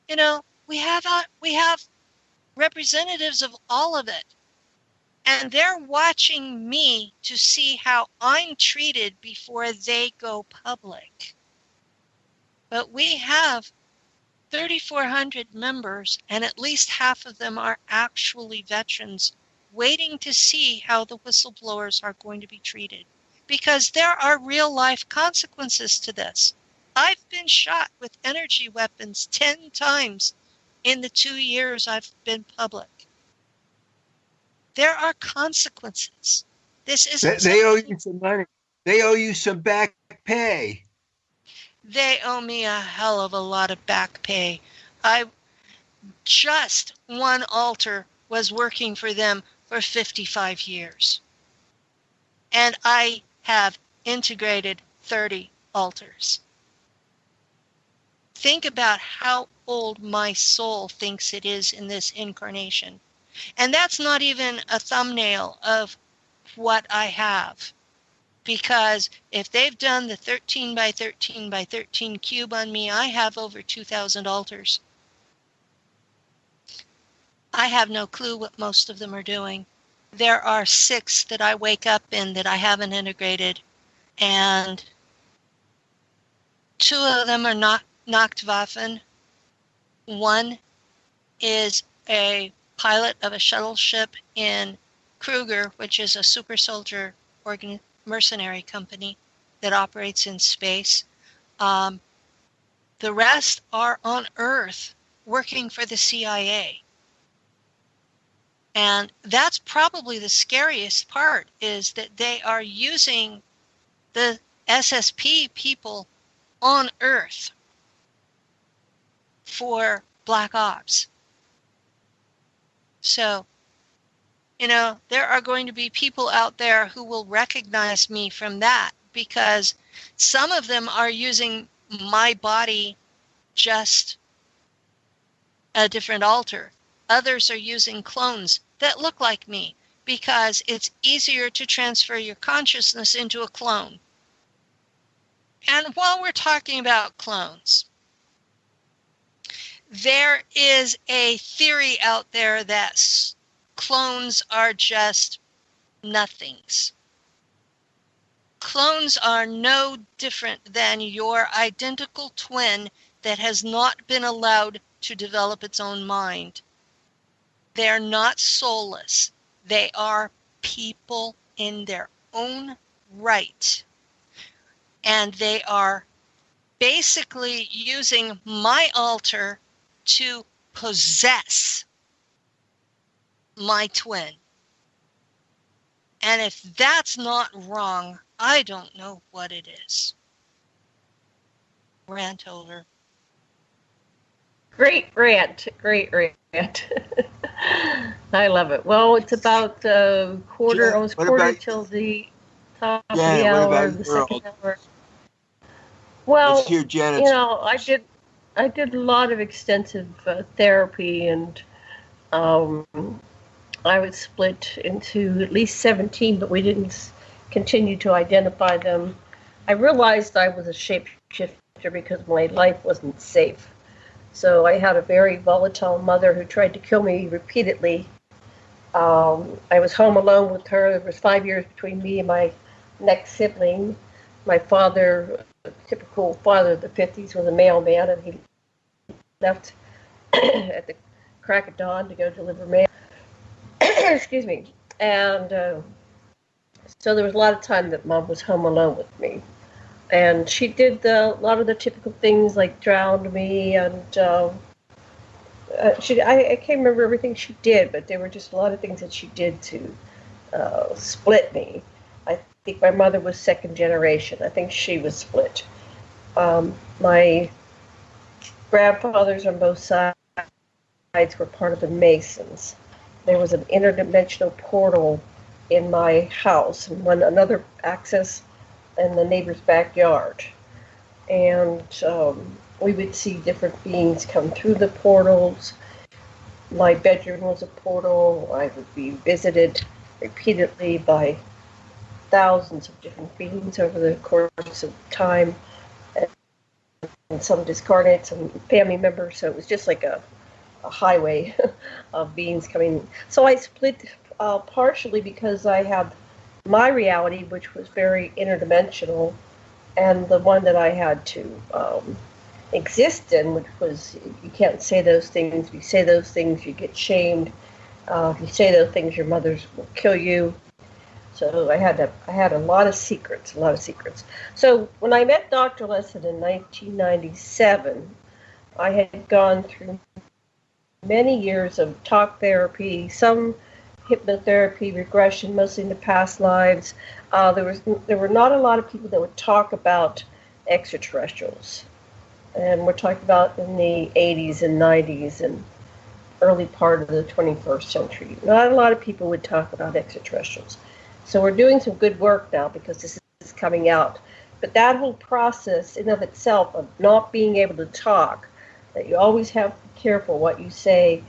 you know, we have representatives of all of it. And they're watching me to see how I'm treated before they go public. But we have 3,400 members, and at least half of them are actually veterans waiting to see how the whistleblowers are going to be treated. Because there are real life consequences to this. I've been shot with energy weapons 10 times in the 2 years I've been public. There are consequences. This isn't. They owe you some money. They owe you some back pay. They owe me a hell of a lot of back pay. Just one altar was working for them for 55 years. And I have integrated 30 altars. Think about how old my soul thinks it is in this incarnation. And that's not even a thumbnail of what I have. Because if they've done the 13 by 13 by 13 cube on me, I have over 2,000 altars. I have no clue what most of them are doing. There are 6 that I wake up in that I haven't integrated. And 2 of them are not Nachtwaffen. One is a pilot of a shuttle ship in Kruger, which is a super soldier mercenary company that operates in space. The rest are on Earth working for the CIA. And that's probably the scariest part, is that they are using the SSP people on Earth. for black ops. So, there are going to be people out there who will recognize me from that, because some of them are using my body, just a different alter. Others are using clones that look like me, because it's easier to transfer your consciousness into a clone. And while we're talking about clones, there is a theory out there that clones are just nothings. Clones are no different than your identical twin that has not been allowed to develop its own mind. They are not soulless. They are people in their own right. And they are basically using my alter to possess my twin. And if that's not wrong, I don't know what it is. Rant over. Great rant. I love it. Well, it's about almost quarter till the top of the hour, the second hour. Well, let's hear Janet. I did a lot of extensive therapy, and I was split into at least 17, but we didn't continue to identify them. I realized I was a shapeshifter because my life wasn't safe. So I had a very volatile mother who tried to kill me repeatedly. I was home alone with her. There was 5 years between me and my next sibling. My father, a typical father of the 50s, was a mailman, and he left at the crack of dawn to go deliver mail. Excuse me. And so there was a lot of time that Mom was home alone with me. And she did a lot of the typical things, like drowned me, and I can't remember everything she did, but there were just a lot of things that she did to split me. I think my mother was second generation. I think she was split. My grandfathers on both sides were part of the Masons. There was an interdimensional portal in my house, and another access in the neighbor's backyard. And we would see different beings come through the portals. My bedroom was a portal. I would be visited repeatedly by thousands of different beings over the course of time, and some discarnate, some family members. So it was just like a highway of beings coming. So I split partially because I had my reality, which was very interdimensional, and the one that I had to exist in, which was, you can't say those things. If you say those things, you get shamed. If you say those things, your mothers will kill you. So I had a lot of secrets. So when I met Dr. Lesson in 1997, I had gone through many years of talk therapy, some hypnotherapy, regression, mostly in the past lives. There were not a lot of people that would talk about extraterrestrials. And we're talking about in the 80s and 90s and early part of the 21st century. Not a lot of people would talk about extraterrestrials. So we're doing some good work now because this is coming out. But that whole process in of itself of not being able to talk, that you always have to be careful what you say,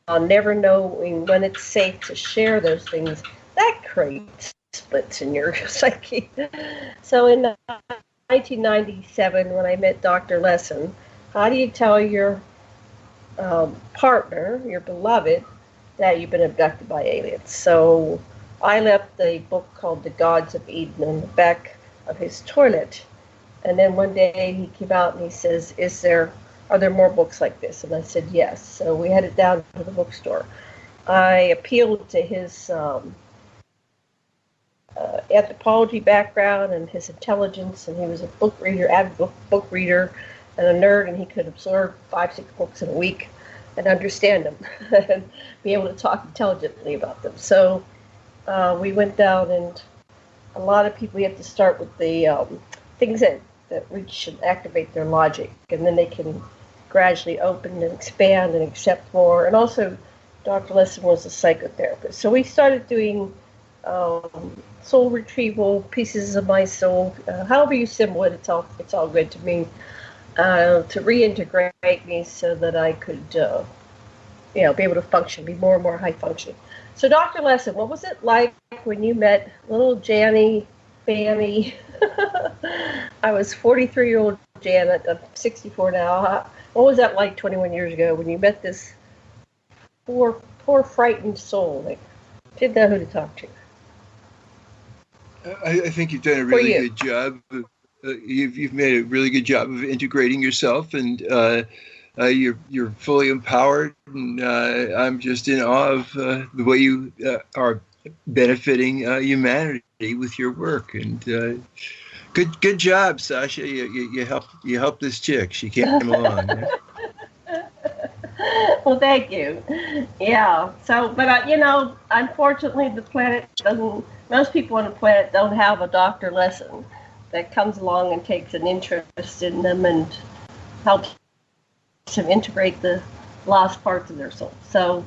never knowing when it's safe to share those things, that creates splits in your psyche. So in 1997, when I met Dr. Lesson, how do you tell your partner, your beloved, that you've been abducted by aliens? So I left a book called The Gods of Eden in the back of his toilet. And then one day he came out and he says, are there more books like this? And I said, yes. So we headed down to the bookstore. I appealed to his anthropology background and his intelligence, and he was a book reader, avid book reader, and a nerd, and he could absorb 5-6 books in a week and understand them and be able to talk intelligently about them. So we went down, and a lot of people, we have to start with the things that reach and activate their logic, and then they can gradually open and expand and accept more. And also, Dr. Lesson was a psychotherapist. So we started doing soul retrieval, pieces of my soul, however you symbol it, it's all good to me, to reintegrate me so that I could, be able to function, be more and more high functioning. So Dr. Lesson, what was it like when you met little Janny, Fanny? I was 43-year-old Janet, I'm 64 now. What was that like 21 years ago when you met this poor frightened soul that didn't know who to talk to? I think you've done a really good job. You've made a really good job of integrating yourself, and you're fully empowered. And I'm just in awe of the way you are benefiting humanity with your work. And good job, Sasha. You helped this chick. She came along. Well, thank you. Yeah. So, but unfortunately, the planet doesn't. Most people on the planet don't have a Dr. Lesson that comes along and takes an interest in them and helps them integrate the lost parts of their soul. So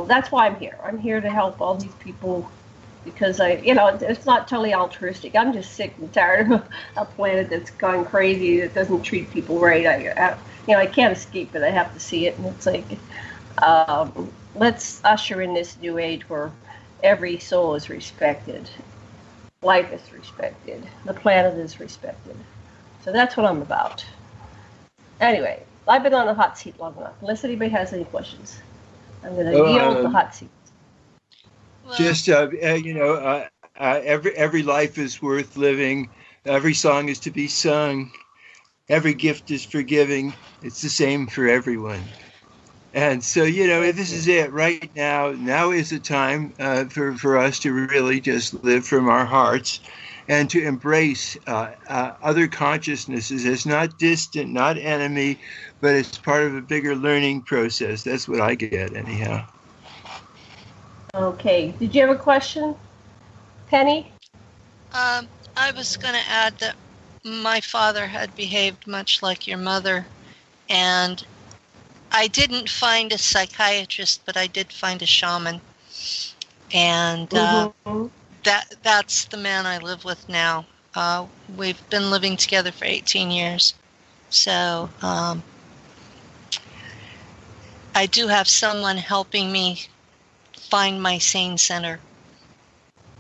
that's why I'm here. I'm here to help all these people because it's not totally altruistic. I'm just sick and tired of a planet that's gone crazy, that doesn't treat people right. I can't escape it. I have to see it. And it's like, let's usher in this new age where every soul is respected. Life is respected. The planet is respected. So that's what I'm about. Anyway, I've been on the hot seat long enough. Unless anybody has any questions, I'm going to yield the hot seat. Just, every life is worth living. Every song is to be sung. Every gift is forgiving. It's the same for everyone. And so, this is it right now. Now is the time for us to really just live from our hearts and to embrace other consciousnesses as not distant, not enemy, but as part of a bigger learning process. That's what I get, anyhow. Okay. Did you have a question, Penny? I was going to add that my father had behaved much like your mother, and I didn't find a psychiatrist, but I did find a shaman, and that's the man I live with now. We've been living together for 18 years, so I do have someone helping me find my sane center.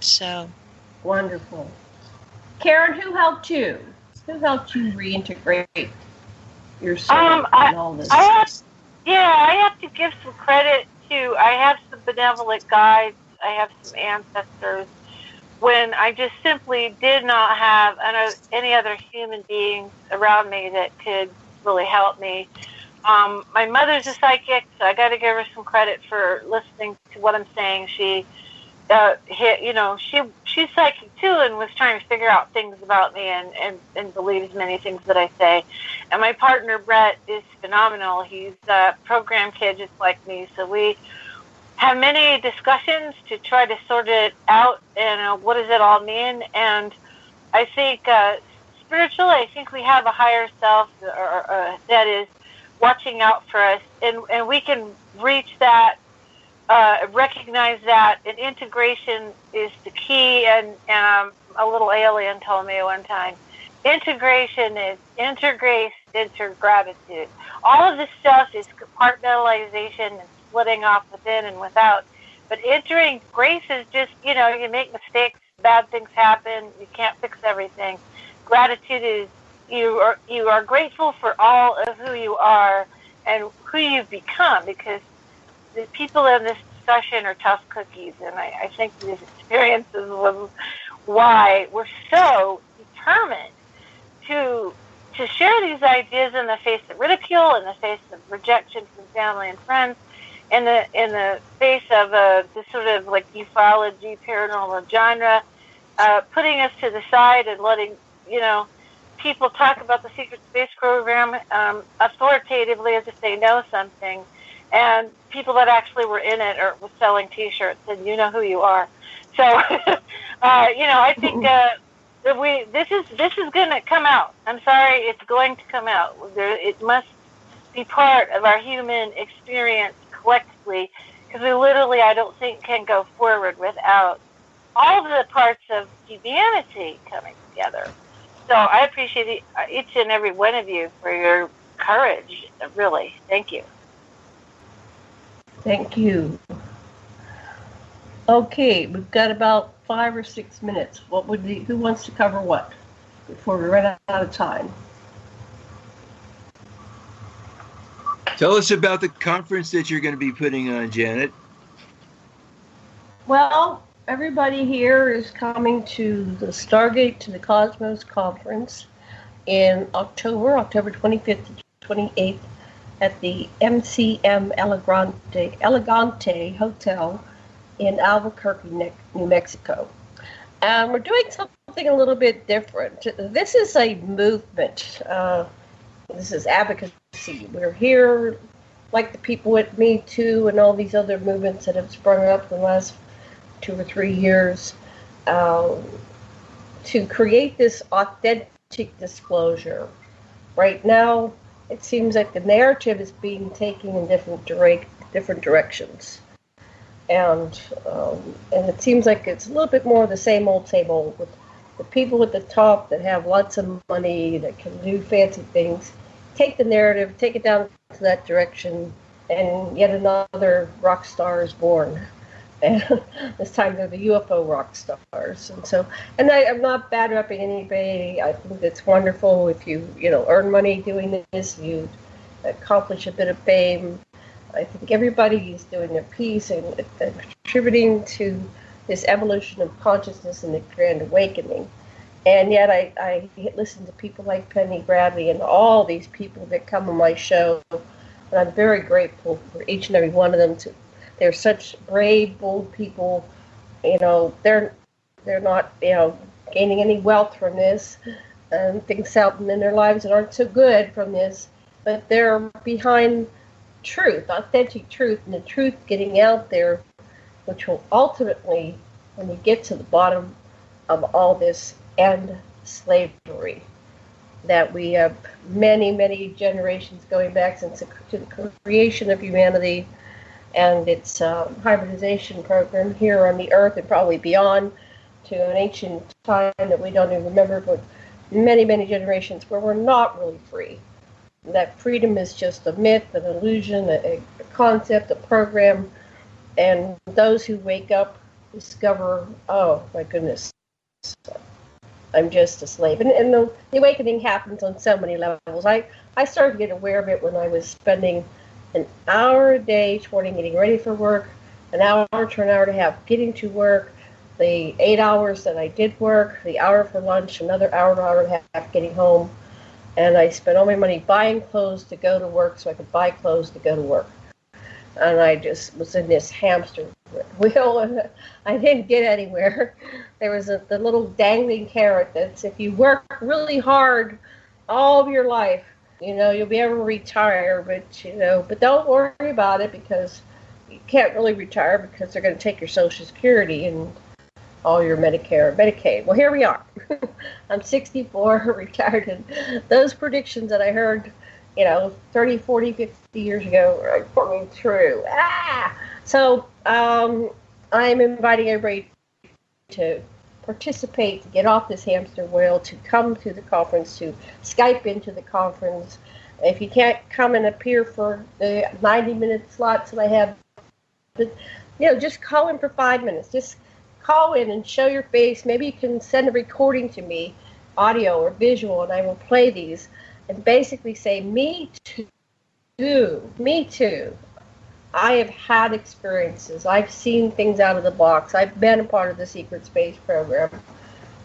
So wonderful. Karen, who helped you? Who helped you reintegrate your soul and all this? I have to give some credit to, I have some benevolent guides, I have some ancestors, when I just simply did not have any other human beings around me that could really help me. My mother's a psychic, so I got to give her some credit for listening to what I'm saying. She's psychic too, and was trying to figure out things about me and believes many things that I say. And my partner Brett is phenomenal. He's a program kid just like me, so we have many discussions to try to sort it out and what does it all mean. And I think spiritually, I think we have a higher self that is watching out for us, and we can reach that. Recognize that, and integration is the key. And a little alien told me one time, integration is intergrace, intergratitude. All of this stuff is compartmentalization and splitting off within and without. But entering grace is just, you make mistakes, bad things happen, you can't fix everything. Gratitude is you are grateful for all of who you are and who you've become, because the people in this discussion are tough cookies, and I think these experiences was why we're so determined to share these ideas in the face of ridicule, in the face of rejection from family and friends, in the face of this sort of like ufology, paranormal genre, putting us to the side and letting people talk about the secret space program authoritatively as if they know something. And people that actually were in it or was selling T-shirts, and you know who you are. So, I think this is going to come out. I'm sorry, it's going to come out. It must be part of our human experience collectively, because we literally, I don't think, can go forward without all the parts of humanity coming together. So I appreciate each and every one of you for your courage, really. Thank you. Thank you. Okay, we've got about 5 or 6 minutes. Who wants to cover what before we run out of time? Tell us about the conference that you're going to be putting on, Janet. Well, everybody here is coming to the Stargate to the Cosmos conference in October 25th to 28th at the MCM Elegante Hotel in Albuquerque, New Mexico. And we're doing something a little bit different. This is a movement. This is advocacy. We're here, like the people at Me Too and all these other movements that have sprung up in the last 2 or 3 years, to create this authentic disclosure. Right now, it seems like the narrative is being taken in different directions. And it seems like it's a little bit more of the same old, with the people at the top that have lots of money, that can do fancy things, take the narrative, take it down to that direction, and yet another rock star is born. And this time they're the UFO rock stars. And I'm not bad-upping anybody. I think it's wonderful if you earn money doing this, you accomplish a bit of fame. I think everybody is doing their piece and contributing to this evolution of consciousness and the Grand Awakening. And yet I listen to people like Penny Bradley and all these people that come on my show, and I'm very grateful for each and every one of them. They're such brave, bold people. They're not gaining any wealth from this, and things happen in their lives that aren't so good from this, but they're behind truth, authentic truth, and the truth getting out there, which will ultimately, when we get to the bottom of all this, end slavery. That we have many, many generations going back since the creation of humanity and its hybridization program here on the Earth and probably beyond to an ancient time that we don't even remember, but many, many generations where we're not really free. That freedom is just a myth, an illusion, a concept, a program, and those who wake up discover, oh my goodness, I'm just a slave. And the awakening happens on so many levels. I started to get aware of it when I was spending an hour a day getting ready for work, an hour to an hour and a half getting to work, the 8 hours that I did work, the hour for lunch, another hour and a half getting home. And I spent all my money buying clothes to go to work so I could buy clothes to go to work. And I just was in this hamster wheel, and I didn't get anywhere. There was the little dangling carrot that's if you work really hard all of your life, you'll be able to retire, but don't worry about it because you can't really retire because they're going to take your Social Security and all your Medicare and Medicaid. Well, here we are. I'm 64, retired, and those predictions that I heard, 30, 40, 50 years ago are coming true. So I'm inviting everybody to participate, to get off this hamster wheel, to come to the conference, to Skype into the conference. If you can't come and appear for the 90-minute slots that I have, just call in for 5 minutes. Just call in and show your face. Maybe you can send a recording to me, audio or visual, and I will play these and basically say, me too, me too. I have had experiences. I've seen things out of the box. I've been a part of the secret space program.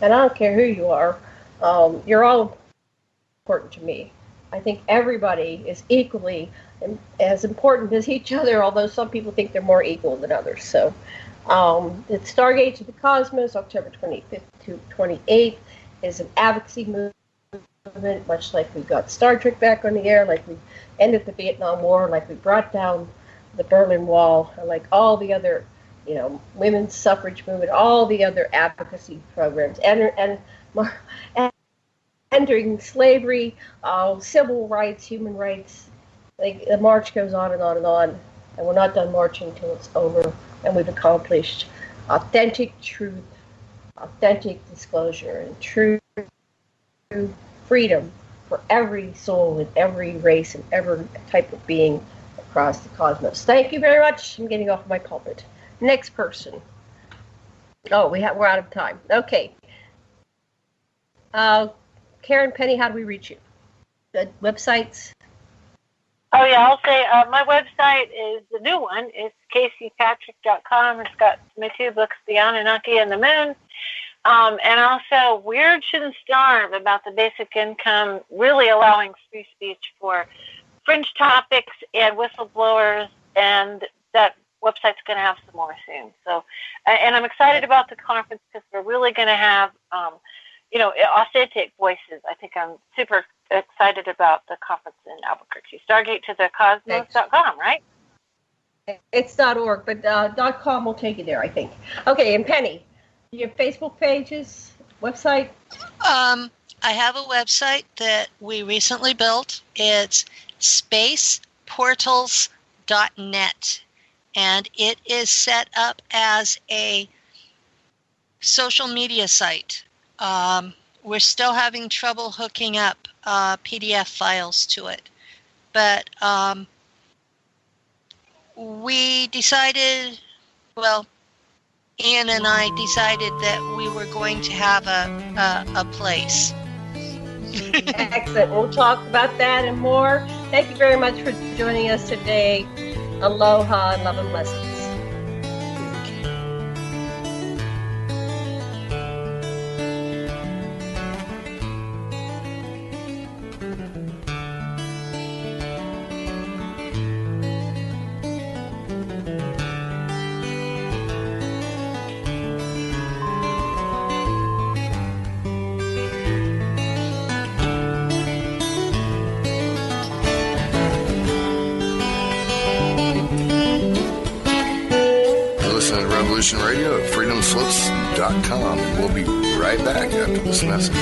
And I don't care who you are. You're all important to me. I think everybody is equally as important as each other, although some people think they're more equal than others. So it's Stargate to the Cosmos, October 25th to 28th, is an advocacy movement, much like we got Star Trek back on the air, like we ended the Vietnam War, like we brought down the Berlin Wall, like all the other, women's suffrage movement, all the other advocacy programs, and ending slavery, civil rights, human rights, Like, the march goes on and on and on, and we're not done marching until it's over, and we've accomplished authentic truth, authentic disclosure, and true freedom for every soul in every race and every type of being across the cosmos. Thank you very much. I'm getting off my pulpit. Next person. Oh, we're out of time. Okay. Karen, Penny, how do we reach you? The websites? Oh, yeah, I'll say my website is the new one. It's caseypatrick.com. It's got my 2 books, The Anunnaki and the Moon. And also Weird Shouldn't Starve, about the basic income, really allowing free speech for fringe topics and whistleblowers. And that website's going to have some more soon. So, and I'm excited about the conference because we're really going to have, authentic voices. I think I'm super excited about the conference in Albuquerque. Stargate to the cosmos.com, right? It's .org, but .com will take you there, I think. Okay, and Penny, do you have Facebook pages, website? I have a website that we recently built. It's spaceportals.net, and it is set up as a social media site. We're still having trouble hooking up PDF files to it. But we decided, Ian and I decided that we were going to have a place. Excellent. We'll talk about that and more. Thank you very much for joining us today. Aloha and love and blessings. Radio at freedomslips.com. We'll be right back after this message.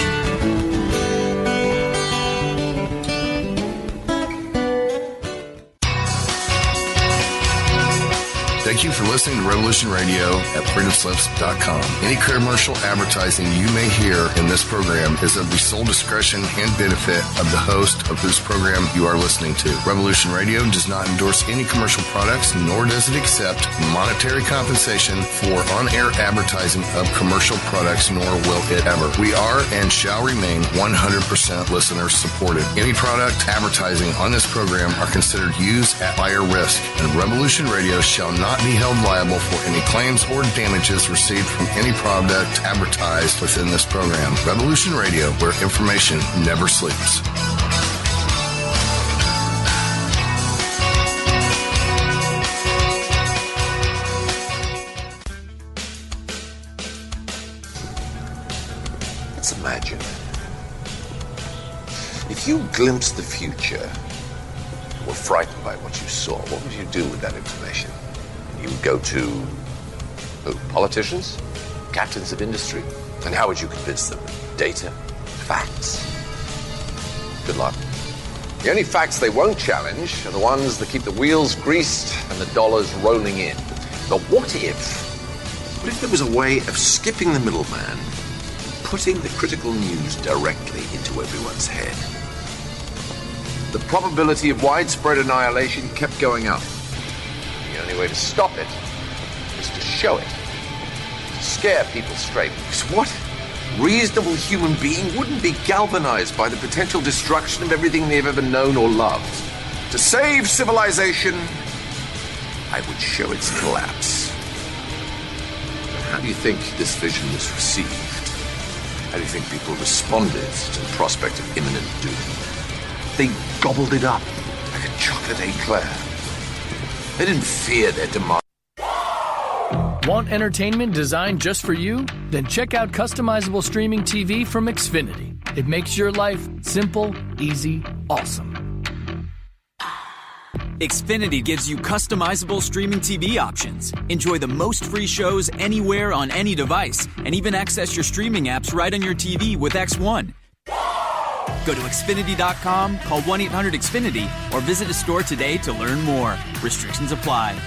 Thank you for listening to Revolution Radio at freedomslips.com. Any commercial advertising you may hear in this program is of the sole discretion and benefit of the host of whose program you are listening to. Revolution Radio does not endorse any commercial products, nor does it accept monetary compensation for on-air advertising of commercial products, nor will it ever. We are and shall remain 100% listener supported. Any product advertising on this program are considered used at higher risk, and Revolution Radio shall not be held liable for any claims or damages received from any product advertised within this program. Revolution Radio, where information never sleeps. Let's imagine if you glimpsed the future, were frightened by what you saw, what would you do with that information? You would go to politicians, captains of industry, and how would you convince them? Data, facts. Good luck. The only facts they won't challenge are the ones that keep the wheels greased and the dollars rolling in. But what if there was a way of skipping the middleman, putting the critical news directly into everyone's head? The probability of widespread annihilation kept going up. The only way to stop it is to show it. To scare people straight. Because what reasonable human being wouldn't be galvanized by the potential destruction of everything they've ever known or loved? To save civilization, I would show its collapse. But how do you think this vision was received? How do you think people responded to the prospect of imminent doom? They gobbled it up like a chocolate eclair. They didn't fear their demise. Want entertainment designed just for you? Then check out customizable streaming TV from Xfinity. It makes your life simple, easy, awesome. Xfinity gives you customizable streaming TV options. Enjoy the most free shows anywhere on any device, and even access your streaming apps right on your TV with X1. Go to Xfinity.com, call 1-800-XFINITY, or visit a store today to learn more. Restrictions apply.